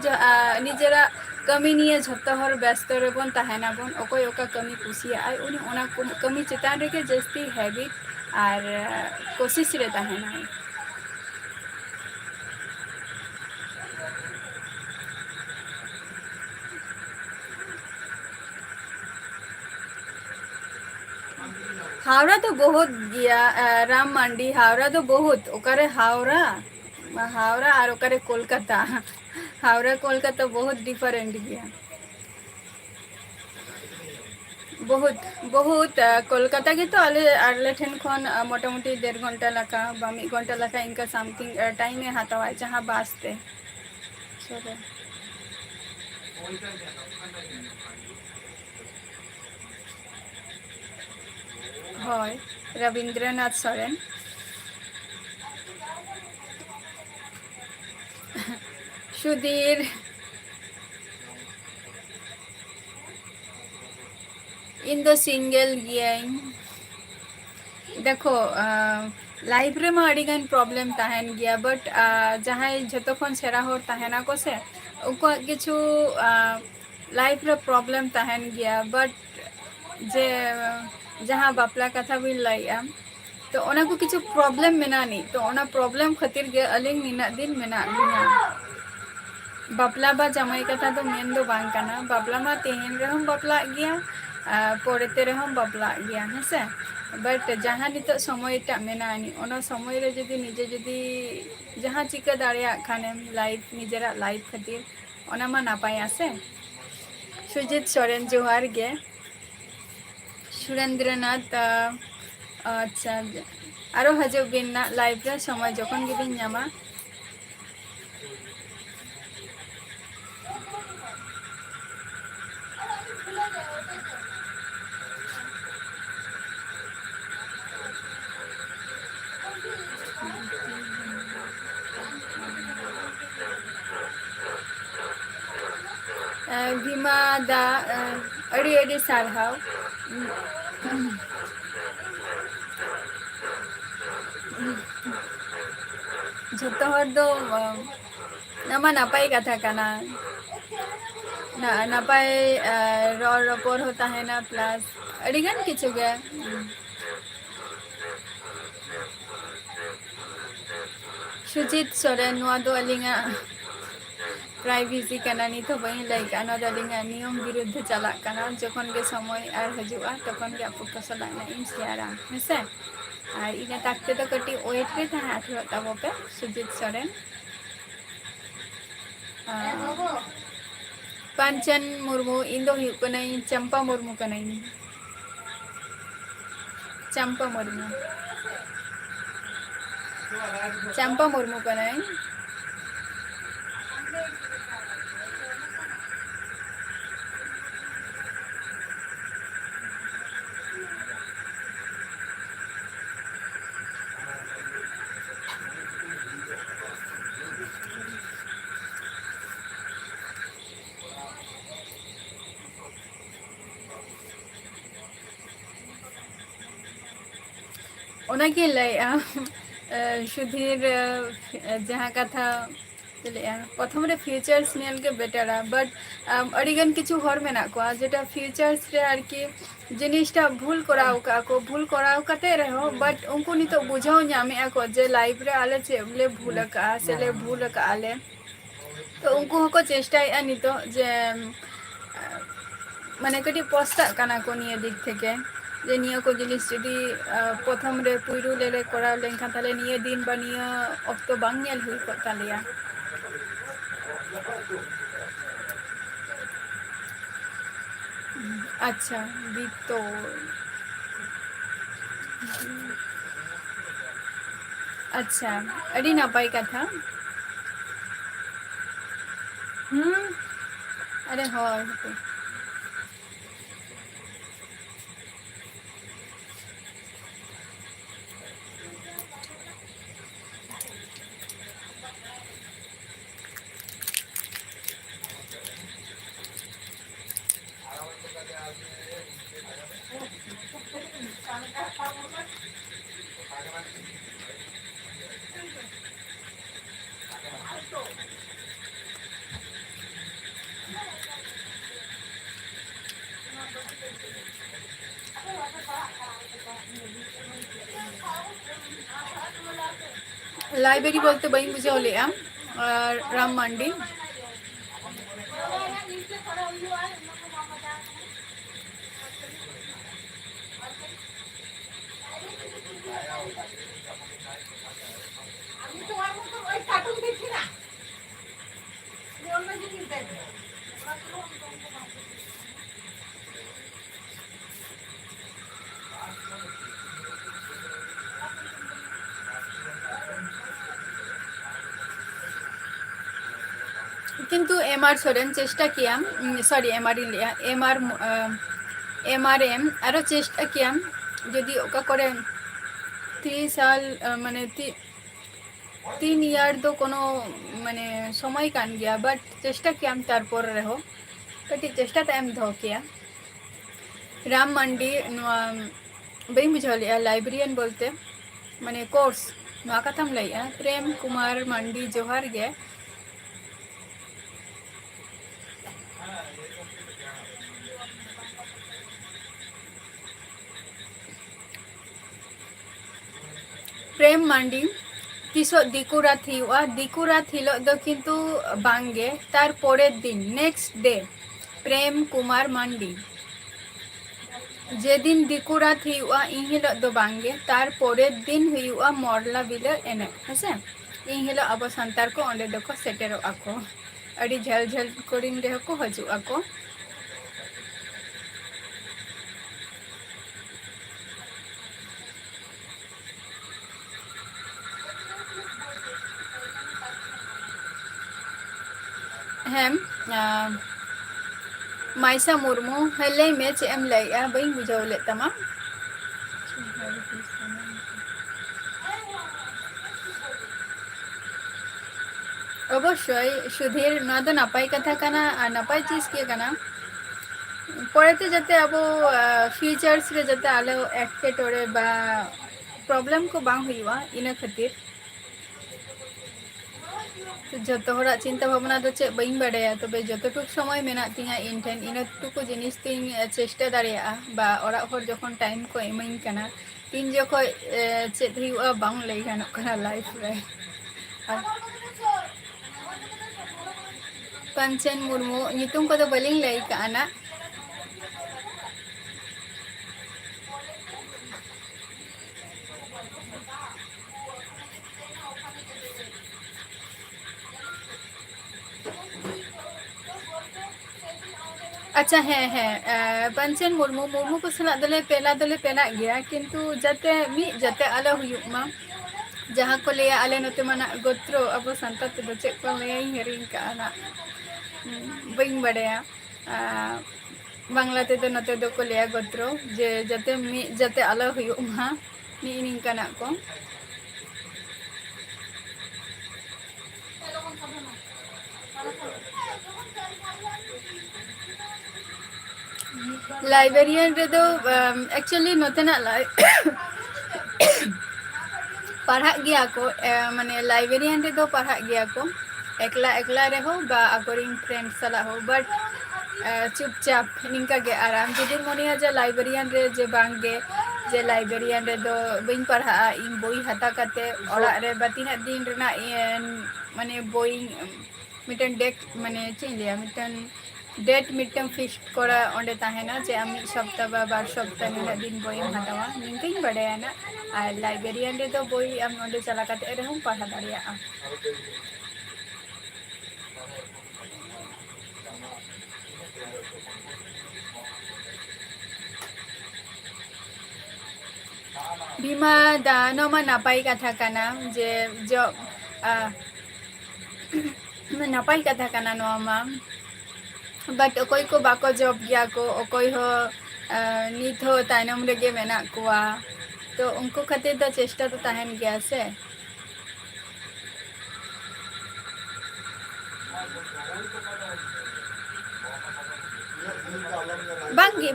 निजेरा कमी निये झतो हर व्यस्त रे बन तहना बन अकोय ओका कमी कुसिया आय उनी ओना कमी चेतान रे के जस्ती हैबिट और कोशिश रे तहना है हावड़ा तो बहुत गया राम मंडी हावड़ा तो बहुत ओकरे हावड़ा हावड़ा और ओकरे कोलकाता हावड़ा कोलकाता बहुत डिफरेंट गया बहुत बहुत कोलकाता के तो आले ठेन खन मोटामुटी 1.5 घंटा लगा बा 1 घंटा लगा इनका समथिंग टाइम में हाथावा जहाँ बासते चलो হয় Rabindranath Soren Sudhir in the single gang देखो लाइफ रे मा अड़ीगन प्रॉब्लम तहन गया बट जहाँ झतो खन सेरा होर तहना को से उनको किछु लाइफ रे प्रॉब्लम तहन गया बट जे जहाँ बापला कथा भी लाइया तो ओना को किछु प्रॉब्लम मेना नहीं तो ओना प्रॉब्लम खातिर गे अलिंग निना दिन मेना लिया बापला बा जमाई कथा तो मेन दो बांग कना बापला मा तेहन रे हम बापला गया पोरेते रे हम बापला गया है से बट जहाँ नित समय टा मेना नहीं ओना समय रे जदी निजे जदी जहाँ चिका दाड़िया खानेम लाइफ निजेरा लाइफ खातिर ओना मा नापाय आसे सुजित सोरेन जोहार गे सुरेंद्रनाथ अच्छा आरो हजो बिना लाइफ रे समय जखन गिबिन नामा भीमा दा अड़ी अड़ी सारहाव झतो हर दो नमा नापाई कथा कना ना नापाई रॉ रपोर होता है ना प्लस अड़ीगन किछु गे सुजित सोरेन नुआ दो अलिंगा प्राइवेसी कना नी तो बई लाइक अना दलिंगा नियम विरुद्ध चला कना जखन के समय आर हजुआ तखन के आपको कसला ना इन शेयरा हेसे और इना ताकते तो कटी वेट रे था आठरो तबो पे सुजित सोरेन पंचन मुर्मू इन दो हुयुग कनाई चंपा मुर्मू कनाई चंपा मुर्मू चंपा मुर्मू कनाई ओना के लय सुधीर जहाँ कथा प्रथम रे फ्यूचर्स नेल के बेटरा बट अड़ीगन किछु हर मेना को जेटा फ्यूचर्स रे आर की जिनिसटा भूल कराव का को भूल कराव कते रहो बट उनको नि तो बुझाव नामे को जे लाइफ रे आले छे ले भूल का से ले भूल का आले तो उनको को चेष्टा नि तो जे माने कटी पस्ता काना को निये दिक थेके जे निया को जिनिस जदी प्रथम रे पुइरु लेले कराव लेनखान ताले निये दिन बा निया अक्तो बांग नेल हुई को तालिया अच्छा अच्छा अड़ी नपाई कथा अरे हाँ लाइब्रेरी बोलते बई बुझाव लेआ राम मंडी किंतु एम आर सोरेन चेष्टा किया सॉरी एम आर लिया एम आर एम आरो चेष्टा किया जदि ओका करे 3 साल माने 3 ईयर दो कोनो माने समय कान गया बट चेष्टा किया तारपर रहो कटी चेष्टा एम दो किया राम मंडी बई बुझाव लिया लाइब्रेरियन बोलते माने कोर्स नवा कथाम लैया प्रेम कुमार मंडी जोहार गे प्रेम मंडी तीसो दिकुरात हुआ दिकुरात हिलो दो किंतु बांगे तार परेर दिन नेक्स्ट डे प्रेम कुमार मंडी जेदिन दिकुरात हुआ इन हिलो दो बांगे तार परेर दिन हुआ मरला बिले एने हेसे इन हिलो अब संतार को ओंडे दो को सेटेरो आको अड़ी झल झल कोरिन रे को हजू आको हेम माइसा मुर्मू हेले में चे एम लैया बई बुझाव ले तमा अवश्य सुधीर ना तो नपाई कथा कना नपाई चीज के कना परेते जाते अब फ्यूचर्स रे जाते आले एक्टेटोरे बा प्रॉब्लम को बांग हुआ इना खातिर जो चिंता भावना तो चे बी बाड़ा तब जो समय मेना तिना इन ठेन इनटुकु जिनिस तीन चेष्टा दाड़ा बा ओरा हर जखन टाइम को एमाइन कना तीन जख चेद हुआ बांग लई गानोग कना लाइफ रे कंचन मुर्मू नितुम को तो बलिंग लई काना अच्छा है पंचन मुर्मू मुर्मू को सला दोले पेला गया किंतु जाते मी जाते आले हुयुमा जहाँ को लिया आले नते मना गोत्रो अब संता ते चे को ले हेरिंग काना बइंग बड़या बांग्ला ते तो नते दो को लिया गोत्रो जे जाते मी जाते आले हुयुमा मी इनिंग काना को लाइब्रेरियन रे दो एक्चुअली नोतेना पढ़ा गया को माने लाइब्रेरियन रे दो पढ़ा गया को एकला एकला रे हो बा अकोरिंग फ्रेंड सला हो बट चुपचाप निंका गे आराम जुदी मनिया जे लाइब्रेरियन रे जे बांगे जे लाइब्रेरियन रे दो बइन पढ़ा इन बोई हता कते ओड़ा रे बातिना दिन रेना माने बोई मिटन डेट माने चेंज लिया मिटन डेट मिटन फिक्स करा ओंडे ताहेना जे आमी सप्ताह बा बार सप्ताह निना दिन बोई हतावा निंकिन बड़ाया ना और लाइब्रेरियन रे दो बोई आम ओंडे चला कते रहूं पढ़ा दाड़िया ᱤᱢᱟ ᱫᱟ ᱱᱚᱢᱟ ᱱᱟᱯᱟᱭ ᱠᱟᱛᱷᱟ ᱠᱟᱱᱟ ᱡᱮ ᱡᱚ ᱱᱟᱯᱟᱭ ᱠᱟᱛᱷᱟ ᱠᱟᱱᱟ ᱱᱚᱣᱟ ᱢᱟ ᱵᱟᱴ ᱚᱠᱚᱭ ᱠᱚ ᱵᱟᱠᱚ ᱡᱚᱵ ᱜᱮᱭᱟ ᱠᱚ ᱚᱠᱚᱭ ᱦᱚᱸ ᱱᱤᱛ ᱦᱚᱸ ᱛᱟᱭᱱᱚᱢ ᱨᱮᱜᱮ ᱢᱮᱱᱟᱜ ᱠᱚᱣᱟ ᱛᱚ ᱩᱱᱠᱩ ᱠᱷᱟᱹᱛᱤᱨ ᱫᱚ ᱪᱮᱥᱴᱟ ᱫᱚ ᱛᱟᱦᱮᱱ ᱜᱮᱭᱟ ᱥᱮ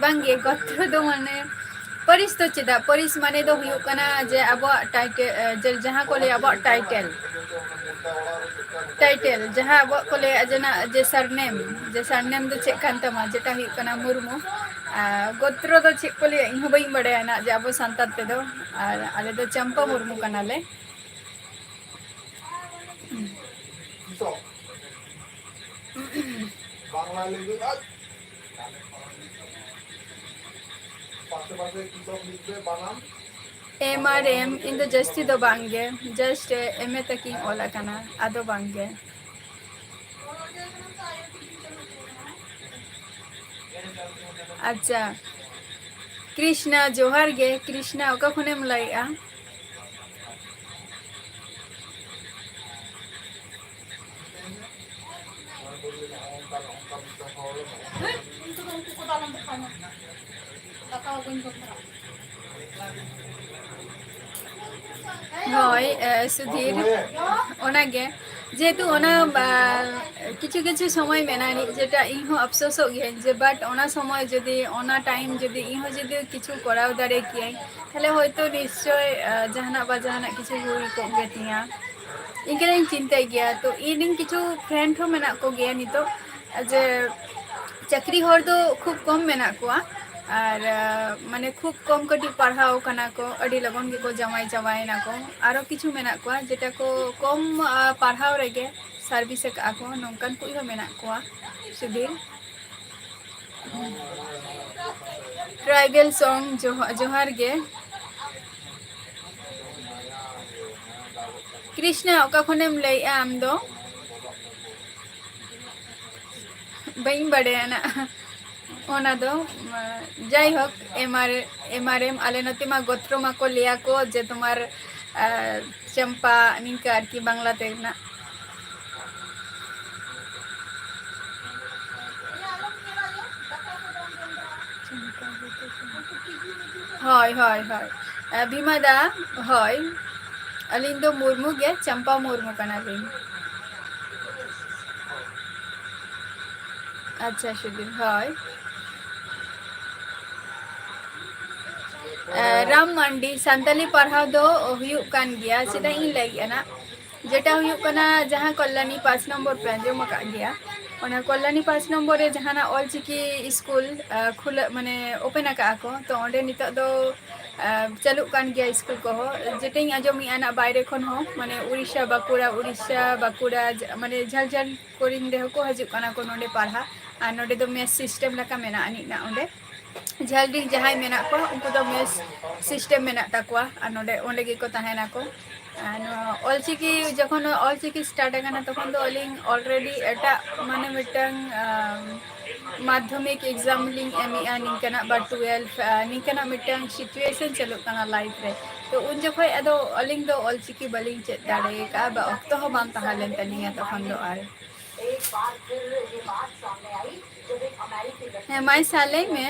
ᱵᱟᱝᱜᱮ ᱜᱚᱛᱨᱚ ᱫᱚ ᱢᱟᱱᱮ ᱯᱟᱹᱨᱤᱥ ᱫᱚ ᱪᱮᱫᱟᱜ ᱯᱟᱹᱨᱤᱥ ᱢᱟᱱᱮ ᱫᱚ ᱦᱩᱭᱩᱜ ᱠᱟᱱᱟ ᱡᱮ ᱟᱵᱚᱣᱟᱜ ᱴᱟइटल ᱡᱟᱦᱟᱸ ᱠᱚ ᱞᱟᱹᱭᱟ ᱟᱵᱚᱣᱟᱜ टाइटल ᱡᱟᱦᱟᱸ ᱟᱵᱚᱣᱟᱜ ᱠᱚ ᱞᱟᱹᱭᱟ ᱡᱮ सरनेम ᱫᱚ ᱪᱮᱫ ᱠᱟᱱ ᱛᱟᱢᱟ যেটা ᱦᱩᱭᱩᱜ ᱠᱟᱱᱟ মুর্মু গোত্র ᱫᱚ ᱪᱮᱫ ᱠᱚ ᱞᱟᱹᱭᱟ ᱤᱧ ᱦᱚᱸ ᱵᱟᱹᱧ ᱵᱟᱲᱟᱭᱟ ᱱᱟ ᱡᱮ ᱟᱵᱚ ᱥᱟᱱᱛᱟᱲ ᱛᱮᱫᱚ ᱟᱨ ᱟᱞᱮ ᱫᱚ ᱪᱟᱢᱯᱟ ᱢᱩᱨᱢᱩ ᱠᱟᱱᱟᱞᱮ বাংলা লিখবে পাশে পাশে কি সব লিখবে বানান MRM ᱤᱧ ᱫᱚ ᱡᱟᱹᱥᱛᱤ ᱫᱚ ᱵᱟᱝᱜᱮ ᱡᱟᱥᱴ MA ᱛᱟᱹᱠᱤᱧ ᱚᱞ ᱟᱠᱟᱱᱟ ᱟᱫᱚ ᱵᱟᱝᱜᱮ ᱟᱪᱪᱷᱟ ᱠᱨᱤᱥᱱᱟ ᱡᱚᱦᱟᱨ ᱜᱮ ᱠᱨᱤᱥᱱᱟ ᱚᱠᱟ ᱠᱷᱚᱱᱮᱢ ᱞᱟᱹᱭᱮᱜᱼᱟ ᱦᱳᱭ ᱥᱩধীᱨ ᱚᱱᱟᱜᱮ যেহেতু ᱚᱱᱟ কিছু কিছু সময় মেনানি যেটা ইᱧ ᱦᱚᱸ ᱟᱯᱥᱳᱥᱚᱜ ᱜᱤᱭᱟᱹᱧ ᱡᱮ ᱵᱟᱴ ᱚᱱᱟ সময় যদি ᱚᱱᱟ ᱴᱟইম যদি ᱤᱧ ᱦᱚᱸ যদি কিছু করাও দাঁড়ে কিয়াᱹᱧ তাহলে হয়তো নিশ্চয় ᱡᱟᱦᱟᱱᱟᱜ ᱵᱟ ᱡᱟᱦᱟᱱᱟᱜ কিছু ᱦᱩᱭ ᱠᱚᱜ ᱜᱮ ᱛᱤᱧᱟ ᱤᱱᱠᱟᱹᱧ ᱪᱤᱱᱛᱟᱹᱭ ᱜᱮᱭᱟ ᱛᱚ ᱤᱧ ᱠᱤᱪᱷᱩ ᱯᱷᱨᱮন্ড ᱦᱚᱸ ᱢᱮᱱᱟᱜ ᱠᱚᱜᱮᱭᱟ ᱱᱤᱛᱚᱜ ᱡᱮ ᱪᱟᱹᱠᱨᱤ ᱦᱚᱲ ᱫᱚ ᱠᱷᱩᱵ ᱠᱚᱢ ᱢᱮᱱᱟᱜ ᱠᱚᱣᱟ ᱟᱨ ᱢᱟᱱᱮ ᱠᱷᱩᱵ ᱠᱚᱢ ᱠᱟᱹᱴᱤᱡ ᱯᱟᱲᱦᱟᱣ ᱠᱟᱱᱟ ᱠᱚ ᱟᱹᱰᱤ ᱞᱚᱜᱚᱱ ᱜᱮᱠᱚ ᱡᱟᱶᱟᱭ ᱪᱟᱵᱟᱭᱮᱱᱟ ᱠᱚ ᱟᱨᱚ ᱠᱤᱪᱷᱩ ᱢᱮᱱᱟᱜ ᱠᱚᱣᱟ ᱡᱮᱴᱟ ᱠᱚ ᱠᱚᱢ ᱯᱟᱲᱦᱟᱣ ᱨᱮᱜᱮ ᱥᱟᱨᱵᱷᱤᱥ ᱟᱠᱟᱫᱼᱟ ᱠᱚ ᱱᱚᱝᱠᱟᱱ ᱠᱚ ᱦᱚᱸ ᱢᱮᱱᱟᱜ ᱠᱚᱣᱟ ᱥᱩᱫᱷᱤᱨ ᱴᱨᱟᱭᱵᱮᱞ ᱥᱚᱝ ᱡᱚᱦᱟᱨ ᱜᱮ ᱠᱨᱤᱥᱱᱟ ᱚᱠᱟ ᱠᱷᱚᱱᱮᱢ ᱞᱟᱹᱭᱮᱜᱼᱟ ᱟᱢ ᱫᱚ ᱵᱟᱹᱧ ᱵᱟᱲᱟᱭᱟ ᱱᱟᱜ ᱚᱱᱟ ᱫᱚ ᱡᱟᱭᱦᱳᱠ MRM ᱟᱞᱮ ᱱᱚᱛᱮ ᱢᱟ ᱜᱳᱛᱨᱚ ᱢᱟᱠᱚ ᱞᱟᱹᱭᱟ ᱠᱚ ᱡᱮ ᱛᱳᱢᱟᱨ ᱪᱟম্ᱯᱟ ᱱᱤᱝᱠᱟ ᱟᱨᱠᱤ ᱵᱟᱝᱞᱟতে ᱱᱟᱜ ᱦᱳᱭ ᱦᱳᱭ ᱦᱳᱭ ᱵᱷᱤᱢᱟ ᱫᱟ ᱦᱳᱭ ᱟᱹᱞᱤᱧ ᱫᱚ ᱢᱩᱨᱢᱩ ᱜᱮ ᱪᱟᱢᱯᱟ ᱢᱩᱨᱢᱩ ᱠᱟᱱᱟᱞᱤᱧ ᱟᱪᱪᱷᱟ ᱥᱩᱫᱷᱤᱨ ᱦᱳᱭ ᱨᱟᱢ ᱢᱟᱱᱰᱤ ᱥᱟᱱᱛᱟᱞᱤ ᱯᱟᱲᱦᱟᱣ ᱫᱚ ᱦᱩᱭᱩᱜ ᱠᱟᱱ ᱜᱮᱭᱟ ᱪᱮᱫᱟᱜ ᱤᱧ ᱞᱟᱹᱭᱮᱫᱼᱟ ᱱᱟᱜ যেটা ᱦᱩᱭᱩᱜ ᱠᱟᱱᱟ ᱡᱟᱦᱟᱸ ᱠᱚᱞᱞᱟᱱᱤ 5 নম্বর ᱯᱮ ᱟᱸᱡᱚᱢ ᱟᱠᱟᱫ ᱜᱮᱭᱟ ᱚᱱᱟ ᱠᱚᱞᱞᱟᱱᱤ 5 নম্বর ᱨᱮ ᱡᱟᱦᱟᱱᱟᱜ ᱚᱞᱪᱤᱠᱤ ᱤᱥᱠᱩᱞ ᱠᱷᱩᱞᱟᱹ ᱢᱟᱱᱮ ᱳᱯᱮᱱ ᱟᱠᱟᱫᱼᱟ ᱠᱚ ᱛᱚ ᱚᱸᱰᱮ ᱱᱤᱛᱚᱜ ᱫᱚ ᱪᱟᱹᱞᱩᱜ ᱠᱟᱱ ᱜᱮᱭᱟ ᱤᱥᱠᱩᱞ ᱠᱚᱦᱚᱸ ᱡᱮᱴᱟᱧ ᱟᱸᱡᱚᱢᱮᱜᱼᱟ ᱱᱟᱜ ᱵᱟᱭᱨᱮ ᱠᱷᱚᱱ ᱦᱚᱸ ᱢᱟᱱᱮ ᱩᱲᱤᱥᱥᱟ ᱵᱟᱸᱠᱩᱲᱟ ᱢᱟᱱᱮ ᱡᱷᱟᱹᱞ ᱡᱷᱟᱹᱞ ᱠᱚᱨᱮᱱ ᱨᱮᱦᱚᱸ ᱠᱚ ᱦᱤᱡᱩᱜ ᱠᱟᱱᱟ ᱠᱚ ᱱᱚᱰᱮ ᱯᱟᱲᱦᱟᱜ ᱟᱨ ᱱᱚᱰᱮ ᱫᱚ ᱢᱮᱥ ᱥᱤᱥᱴᱮᱢ ᱞᱮᱠᱟ ᱢᱮᱱᱟᱜ ᱟᱹᱱᱤᱡ ᱱᱟᱜ ᱚᱸᱰᱮ ᱡᱷᱟᱹᱞ ᱨᱮᱱ ᱡᱟᱦᱟᱸᱭ ᱢᱮᱱᱟᱜ ᱠᱚᱣᱟ ᱩᱱᱠᱩ ᱫᱚ ᱢᱮᱥ ᱥᱤᱥᱴᱮᱢ ᱢᱮᱱᱟᱜ ᱛᱟᱠᱚᱣᱟ ᱟᱨ ᱚᱸᱰᱮ ᱜᱮᱠᱚ ᱛᱟᱦᱮᱱᱟᱠᱚ ᱱᱚᱣᱟ ᱚᱞᱪᱤᱠᱤ ᱡᱚᱠᱷᱚᱱ ᱚᱞᱪᱤᱠᱤ ᱥᱴᱟर्ट ᱟᱠᱟᱱᱟ ᱛᱚᱠᱷᱚᱱ ᱫᱚ ᱟᱹᱞᱤᱧ ᱚᱞᱨᱮᱰᱤ ᱮᱴᱟᱜ ᱢᱟᱱᱮ ᱢᱤᱫᱴᱟᱝ ᱢᱟᱫᱽᱫᱷᱚᱢᱤᱠ ᱮᱠᱡᱟᱢ ᱞᱤᱧ ᱮᱢᱮᱜᱼᱟ ᱱᱤᱝᱠᱟᱹᱱᱟᱜ ᱵᱟ 12 ᱱᱤᱝᱠᱟᱹᱱᱟᱜ ᱢᱤᱫᱴᱟᱝ ᱥᱤᱪᱩᱭᱮᱥᱚᱱ ᱪᱟᱹᱞᱩᱜ ᱠᱟᱱᱟ ᱞᱟᱭᱤᱯᱷ ᱨᱮ ᱛᱚ ᱩᱱ ᱡᱚᱠᱷᱚᱡ ᱟᱫᱚ ᱟᱹᱞᱤᱧ ᱫᱚ ᱚᱞᱪᱤᱠᱤ ᱵᱟᱹᱞᱤᱧ ᱪᱮᱫ ᱫᱟᱲᱮ ᱟᱠᱟᱫᱼᱟ ᱵᱟ ᱚᱠᱛᱚ ᱦᱚᱸ ᱵᱟᱝ ᱛᱟᱦᱮᱸ ᱞᱮᱱ ᱛᱟᱹᱞᱤᱧᱟ ᱛᱚᱠᱷᱚᱱ ᱫᱚ ᱟᱨ ᱦᱮᱸ ᱢᱟᱭᱥᱟ ᱞᱟᱹᱭ ᱢᱮ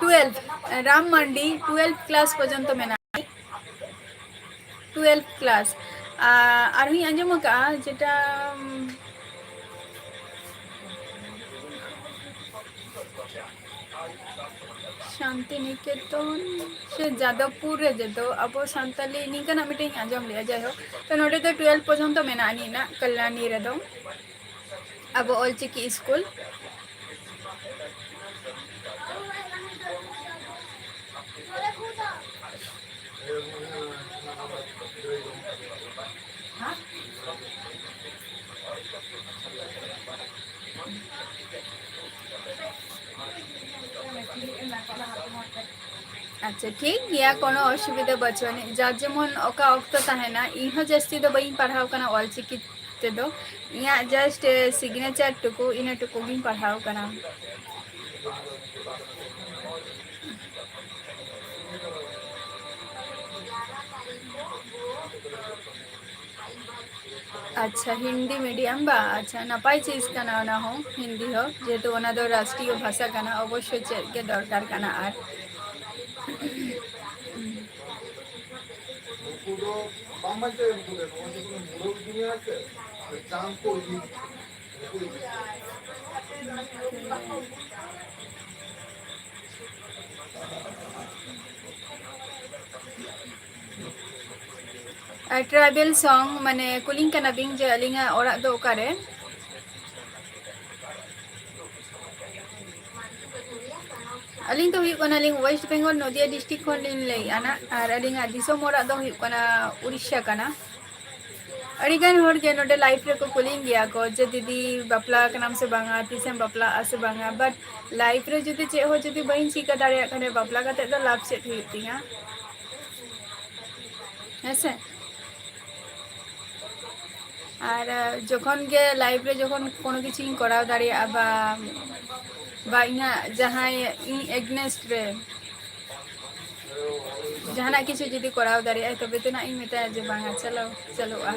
12 ᱨᱟᱢ ᱢᱟᱱᱰᱤ 12 ᱠᱞᱟᱥ ᱯᱚᱨᱡᱚᱱᱛᱚ ᱢᱮᱱᱟᱜᱼᱟ 12 ᱠᱞᱟᱥ ᱟᱨᱦᱚᱸᱧ ᱟᱸᱡᱚᱢ ᱟᱠᱟᱫᱼᱟ ᱡᱮᱴᱟ ᱥᱟᱱᱛᱤᱱᱤᱠᱮᱛᱚᱱ ᱥᱮ ᱡᱟᱫᱚᱵᱯᱩᱨ ᱨᱮ ᱡᱮᱛᱚ ᱟᱵᱚ ᱥᱟᱱᱛᱟᱞᱤ ᱱᱤᱝᱠᱟᱹᱱᱟᱜ ᱢᱤᱫᱴᱮᱱ ᱟᱸᱡᱚᱢ ᱞᱮᱜᱼᱟ ᱡᱟᱭᱦᱳᱠ ᱛᱚ ᱱᱚᱰᱮ ᱫᱚ 12 ᱯᱚᱨᱡᱚᱱᱛᱚ ᱢᱮᱱᱟᱜ ᱟᱹᱱᱤᱡ ᱱᱟᱜ ᱠᱟᱞᱞᱟᱱᱤ ᱨᱮᱫᱚ ᱟᱵᱚ ᱚᱞᱪᱤᱠᱤ ᱤᱥᱠᱩᱞ ᱟᱪᱪᱷᱟ ᱴᱷᱤᱠ ᱜᱮᱭᱟ ᱠᱳᱱᱳ ᱚᱥᱩᱵᱤᱫᱷᱟ ᱵᱟᱹᱪᱩᱜ ᱟᱹᱱᱤᱡ ᱡᱟᱨ ᱡᱮᱢᱚᱱ ᱚᱠᱟ ᱚᱠᱛᱚ ᱛᱟᱦᱮᱱᱟ ᱤᱧᱦᱚᱸ ᱡᱟᱹᱥᱛᱤ ᱫᱚ ᱵᱟᱹᱧ ᱯᱟᱲᱦᱟᱣ ᱠᱟᱱᱟ ᱚᱞᱪᱤᱠᱤ ᱛᱮᱫᱚ ᱤᱧᱟᱹᱜ ᱡᱟᱥᱴ ᱥᱤᱜᱽᱱᱮᱪᱟᱨ ᱴᱩᱠᱩ ᱤᱱᱟᱹ ᱴᱩᱠᱩ ᱜᱤᱧ ᱯᱟᱲᱦᱟᱣ ᱠᱟᱱᱟ अच्छा हिंदी मीडियम बा अच्छा नपाय चीज कना ओना हो हिंदी हो जेहेतु ओना दो राष्ट्रीय भाषा कना अवश्य चेक के दरकार कना आर ट्राइबल सॉन्ग माने कुलिंग कना बिंग जे अलिंगा ओरा दो ओकारे अलिंग तो हुई कना लिंग वेस्ट बंगाल नदिया डिस्ट्रिक्ट खन लिंग लई आना और अलिंगा दिसोम ओरा दो हुई कना उड़ीसा कना अड़ीगान होड़ के नोडे लाइफ रे को कुलिंग गया को जे दीदी बापला कनाम से बांगा तिसेम बापला आसे बांगा बट लाइफ रे जुदी चे हो जुदी बइन चिका दाड़िया कने बापला कते दो लाभ से हुई तिया ऐसे और जखन के लाइफ रे जखन कोनो किछि कराव दाड़िया बा इना जहां इन एगनेस्ट रे जहाना किछु जुदी कराव दाड़िया तबे तो ना इन मेता जे बांगा चलो चलो आ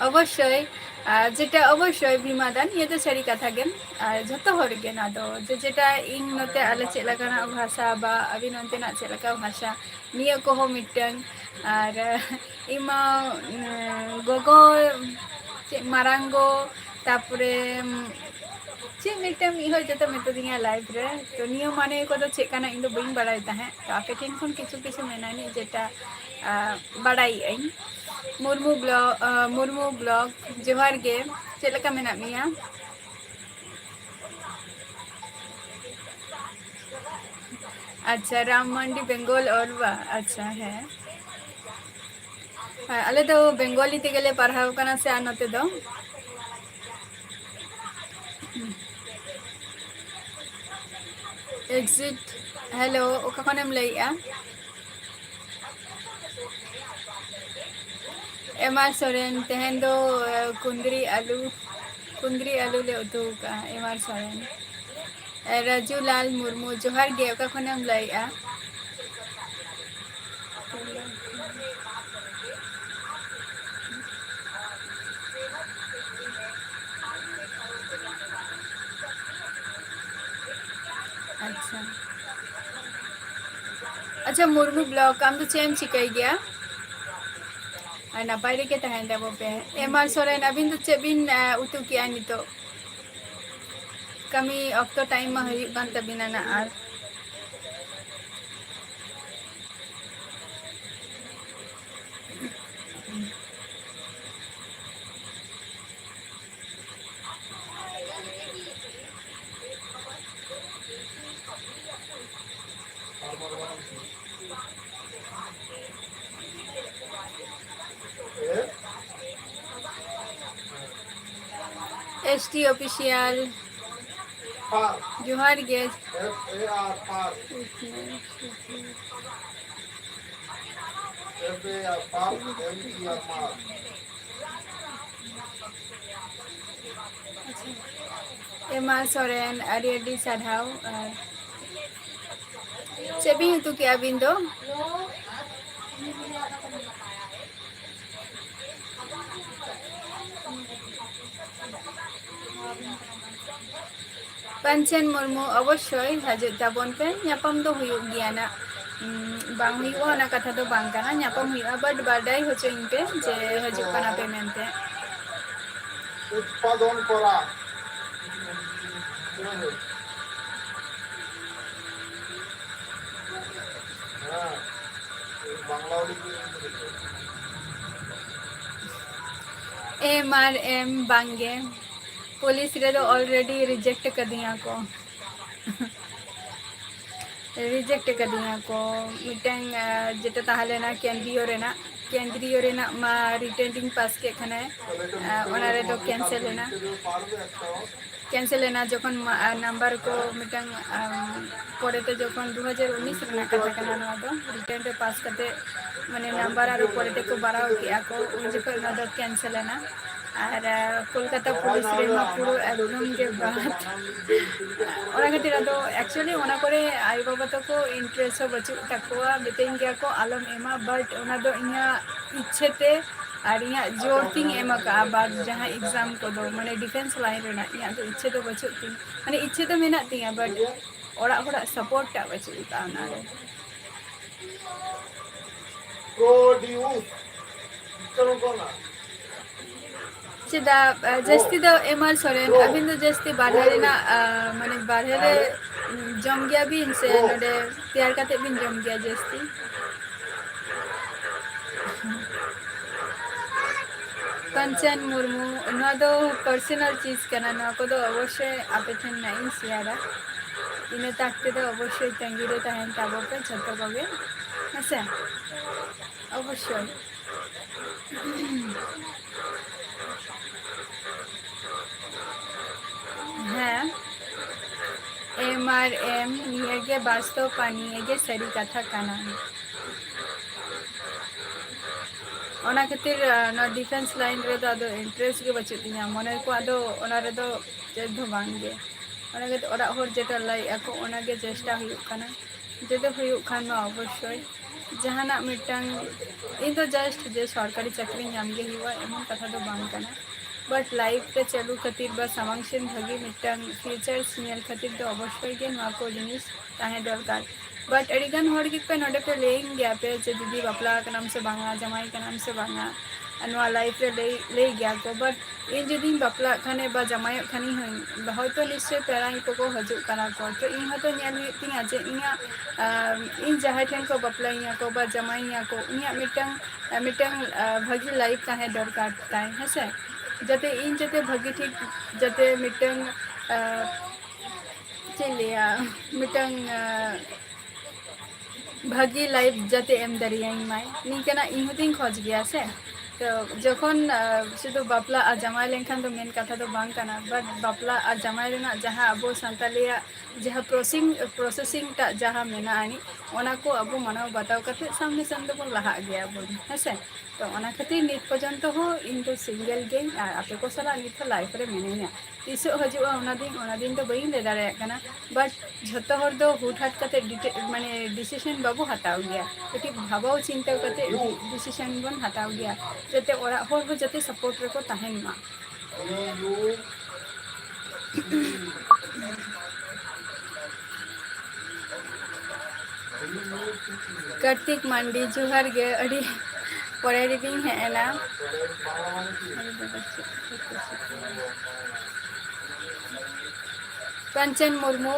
अवश्य जेटा अवश्य बीमादान ये तो सारी कथा गेन जतो हर गे ना दो जेटा इन नते आले चेलकाना भाषा बा अभी नंतेना चेलका भाषा निया को हो मिटन और इमा गोगो मारांगो तापरे चे मिटम इहो जतो मेतदिया लाइफ रे तो नियो माने को तो चे काना इन दो बइन बड़ाई ताहे तो आपे ठेन खन किछु किछु मेनानी जेटा बड़ाई आई मुर्मू ब्लॉग जोहार गे चेद लका मेना मिया अच्छा राम मंडी बेंगल और बा अच्छा है अले तो बेंगली ते गेले पढ़ाव कना से आनते दो एग्जिट हेलो ओका खनेम लइया एमआर सोरेन तेहन दो कुंदरी आलू ले उतु का एमआर सोरेन राजू लाल मुर्मू जोहार गे ओका खनेम लइया अच्छा अच्छा मुर्मू ब्लॉग काम तो चेम चिकाई गया और नपाय रे के तहन देबो पे एमआर सोरेन अबिन तो चेबिन उतु किया नितो कमी ऑक्टो टाइम में हुई कान तबिना ना आर एसटी ऑफिशियल जोहार गे एमआर सोरेन अडी साधाव चेबी उतु के अबिन दो पंचन मुर्मू अवश्य हजत ताबन पे ᱧᱟᱯᱟᱢ दो हुयुग गिया ना बांग हुयुगा ना कथा दो बांग काना ᱧᱟᱯᱟᱢ हुयुगा बट बाडाई होचोइन पे जे हजुग काना पे मेनते उत्पादन करा एमआरएम बांगे पुलिस रे तो ऑलरेडी रिजेक्ट कर दिया को रिजेक्ट कर दिया को मिटंग जेटा ताहले ना केंद्रीय रेना मा रिटेंडिंग पास के खने ओना रे तो कैंसिल है ना कैंसिल लेना जखन नंबर को मिटन परेते जखन 2019 रेना कथा कना नवा दो रिटर्न रे पास करते माने नंबर आरो परेते को बाराव किया को उन जखन ना दो कैंसिल लेना और कोलकाता पुलिस रे मा पुरो एकदम के बात ओना खातिर दो एक्चुअली ओना करे आई बाबा तो को इंटरेस्ट बचु तकवा मिटिंग गया को आलम एमा बट ओना दो इया इच्छेते और इया जोर तिंग एमा का बाद जहां एग्जाम को दो माने डिफेंस लाइन रेना इया तो इच्छे तो बचु तिंग माने इच्छे तो मेना तिंगा बट ओरा ओरा सपोर्ट टा बचु ता ना रे प्रोड्यूस चलो कोना चेदा जस्ती दो एमआर सोरेन अबिन दो जस्ती बारहे ना माने बारहे रे जम गया भी इनसे नोडे तैयार करते बिन जम गया जस्ती कंचन मुर्मू ना दो पर्सनल चीज करना ना को दो अवश्य आपे ठन नहीं सियारा इने ताकते दो अवश्य तंगी रे तहन ताबो पे छत्तो कोगे हसे अवश्य हाँ MRM नियगे वास्तव पानी एगे सरी कथा काना ओना खातिर ना डिफेंस लाइन रे दो इंटरेस्ट के बचु तिया मने को आदो ओना रे दो जेद बांगे ओना के ओरा होर जेटा लाई ako ओना के चेष्टा हुयु काना जेदे हुयु खान मा अवश्य जहाना मिटन इन तो जस्ट जे सरकारी चाकरी नाम गे हुआ एमन कथा दो बांग काना बट लाइफ ते चलू खातिर बा सामांशन भगी मिटन फ्यूचर्स नेल खातिर तो अवश्य के ना को जिनिस ताहे दरकार बट अड़ीगन हर के पे नोडे पे लेइंग गया पे जे दीदी बापला के नाम से बांगा जमाई के नाम से बांगा अनवा लाइफ रे ले गया को बट इन जदी बापला खाने बा जमाई खानी हई हयतो निश्चय पेराई को हजु कना को तो इन हतो न्याल तिया जे इया इन जहां ठन को बापला इया को बा जमाई इया को इया मिटन मिटन भगी लाइफ ताहे दरकार ताई हसे जते इन जते भगी ठीक जते मिटन चलिया मिटन भागी लाइफ जाते एम दरियाई माय निकना इहुतिंग खोज गया से तो जखन शुद्ध बापला आ जमाई लेनखान तो मेन कथा तो बांग कना बट बापला आ जमाई रेना जहां अबो संतालिया जहां प्रोसेसिंग ता जहां मेना आनी ओना को अबो मानव बताव कते सामने संद को लहा गया बोल हसे तो ओना खातिर नित पर्यंत हो इन तो सिंगल गेम आपे को सला नित लाइफ रे मेनेया तीसो हजुआ ओना दिन तो बई ले दारे कना बट झतो हर दो हुटहाट कते माने डिसीजन बाबू हटाव गया कति भाबाव चिंता कते डिसीजन बन हटाव गया जते ओरा हर हो जते सपोर्ट रे को ताहेन मा कार्तिक मंडी जोहार गे अड़ी परे रिबिंग हेना कंचन मुर्मू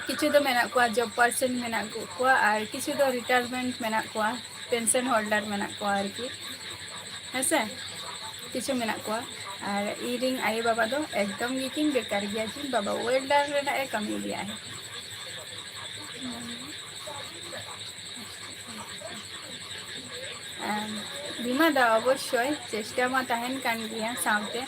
किछु दो मेना को जॉब पर्सन मेना को और किछु दो रिटायरमेंट मेना को पेंशन होल्डर मेना को आरकी हेसे किछु मेना को और इरिंग आई बाबा दो एकदम गिकिन बेकार गया कि बाबा वेल्डर रेना ए कमी गया है बीमा दा अवश्य चेष्टा मा ताहेन कान गया सामते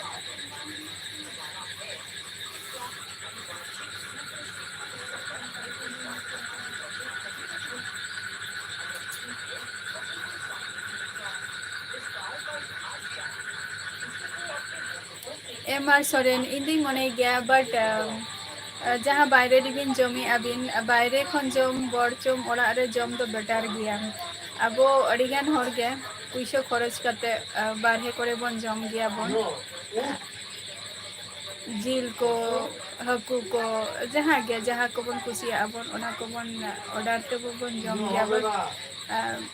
MR सोरेन इंदी मने गया बट जहाँ बाहरे दिबिन जमी अबिन बाहरे खन जम बड़चम ओरा रे जम तो बेटर गया अबो अड़ीगान हर गे पैसा खरच करते बाहरे करे बन जम गया बन जिल को हकू को जहाँ गया जहाँ को बन कुसिया बन ओना को बन ऑर्डर ते बन जम गया बन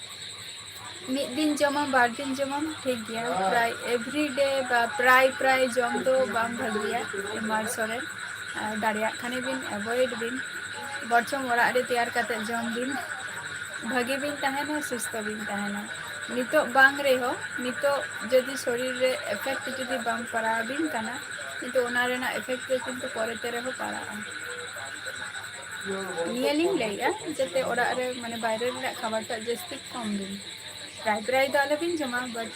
मिद दिन जमा बार दिन जमा ठीक गया प्राय एवरीडे बा प्राय जम तो बाम भागिया एमआर सोरेन दाड़िया खाने बिन अवॉइड बिन बरचम ओरा रे तैयार करते जम बिन भागे बिन ताहेना सुस्थ बिन ताहेना नितो बांग रे हो नितो जदि शरीर रे इफेक्ट जदि बांग पड़ा बिन काना नितो ओना रेना इफेक्ट किंतु परते रे हो पड़ा नियलिंग लेया जते ओरा रे माने बाहरे रे खाबार ता जस्ती कम बिन प्राय तो आले बिन जमा बट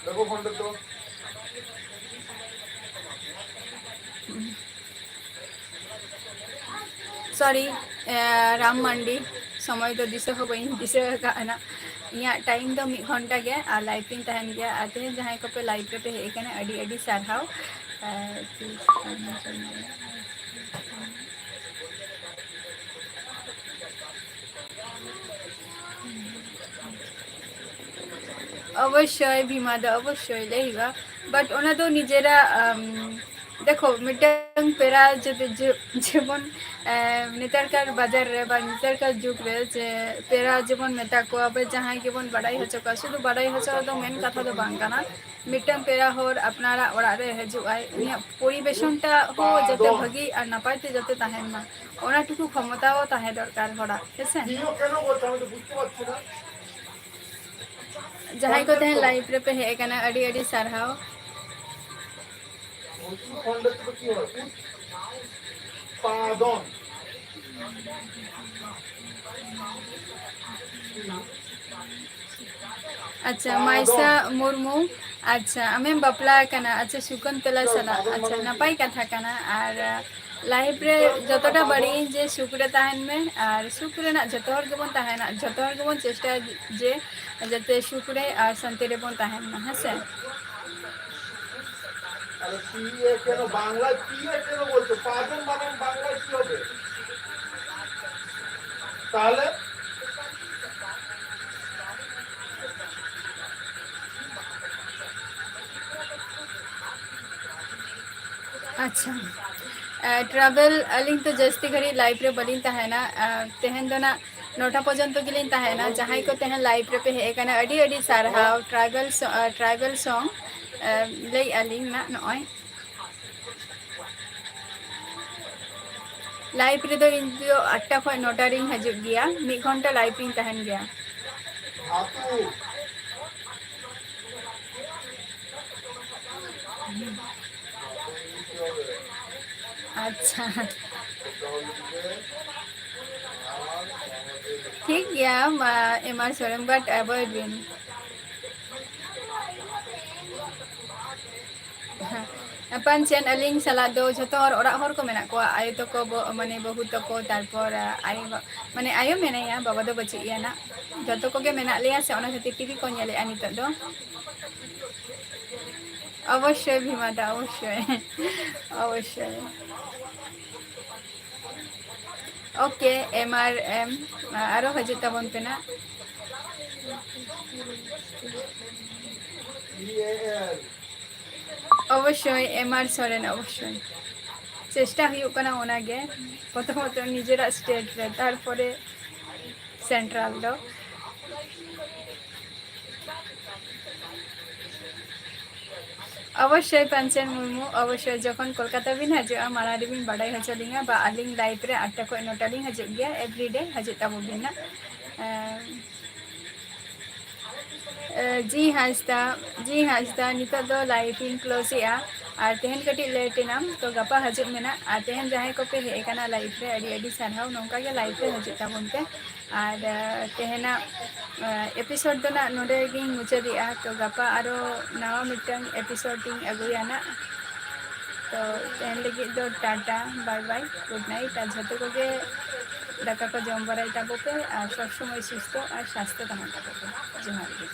देखो फोन तो सॉरी राम मंडी समय तो दिशा हो बी दिशा काना ᱤᱧᱟᱹᱜ ᱴᱟᱭᱤᱢ ᱫᱚ 1 घंटा ᱜᱮ ᱟᱨ ᱞᱟᱭᱤᱵ ᱤᱧ ᱛᱟᱦᱮᱱ ᱜᱮᱭᱟ ᱟᱨ ᱛᱮᱦᱮᱧ ᱡᱟᱦᱟᱸᱭ ᱠᱚᱯᱮ ᱞᱟᱭᱤᱵ ᱨᱮᱯᱮ ᱦᱮᱡ ᱟᱠᱟᱱᱟ ᱟᱹᱰᱤ ᱟᱹᱰᱤ ᱥᱟᱨᱦᱟᱣ अवश्य भीमा दा अवश्य लेगा बट ओना दो निजेरा देखो मिटन पेरा जेबन नेतार कार बाजार रे बा नेतार कार जुग रे जे पेरा जेबन मेता को अब जहां गेबन बड़ाई हचो का शुधु बड़ाई हचो दो मेन कथा दो बांग काना मिटन पेरा होर अपनारा ओड़ा रे हजु आय उनिया परिवेशनटा हो जते भगी और नापाय ते जते ताहेन मा ओना टुकु क्षमताओ ताहे दरकार होड़ा हेसे जहां को तहन लाइव रे पे हे काना अडी अडी सारहाव अच्छा माइसा मुर्मू अच्छा आमें बपला काना अच्छा सुकंतला सला अच्छा नपाई कथा काना और लाइफ रे जतटा बड़ी जे सुखरे ताहन में और सुखरे ना जतहर गेबन ताहना जतहर गेबन चेष्टा जे जते सुखरे और शांति रे बन ताहन ना हसे আরে পিএ কেন বাংলায় পিএ কেন বলছো পাগল বানান বাংলায় কি হবে তাহলে अच्छा ट्रैवल अलिंग तो जस्ती घड़ी लाइव रे बलिन ताहेना तेहन दो ना नोटा पर्यंत गिलिन ताहेना जहां को तेहन लाइव रे पे हे काना अडी अडी सारहाव ट्राइबल सॉन्ग लई अलिंग ना नॉय लाइव रे दो इन दो 8टा खय 9टा रिंग हजू गया 1 घंटा लाइव रिंग तहन गया अच्छा ठीक गया एमआर सोरेन बट अवॉइड विन पंचेन अलिंग सला दो जतो और हर को मेना को आयो तो को माने बहु तो को तारपर आयो माने आयो मेनाया बाबा दो बचिया ना जतो को गे मेना लिया से ओना खातिर टीवी को नेले आनी तो दो अवश्य भीमादा अवश्य अवश्य ओके एमआरएम आरो हजे तबन पेना अवश्य एमआर सोरेन अवश्य चेष्टा हुयुक कना ओना गे प्रथमत निजेरा स्टेट रे तारपरे सेंट्रल दो अवश्य पंचन मुर्मू अवश्य जखन कोलकाता बिन हजुआ माला रिबिन बाडाई हचलिंगा बा आलिंग लाइव रे 8टा खय 9टा लिंग हजु गया एवरीडे हजु ताबो बिना जी हासदा नितो दो लाइव इन क्लोज या और तेहन कटी लेट नाम तो गपा हजु मेना और तेहन जहां को पे हे काना लाइव रे अडी अडी सारहाव नोंका गे लाइव रे हजु ताबोन पे और तेहना एपिसोड दो ना नोडे गिन मुचादिया तो गपा आरो नवा मिटन एपिसोड टिंग अगुयाना तो तेहन लगी दो tata bye bye good night और जतो को गे दाका को जम बराई ताबो पे और सब समय सुस्थ और स्वास्थ्य तहन ताबो पे जोहार गे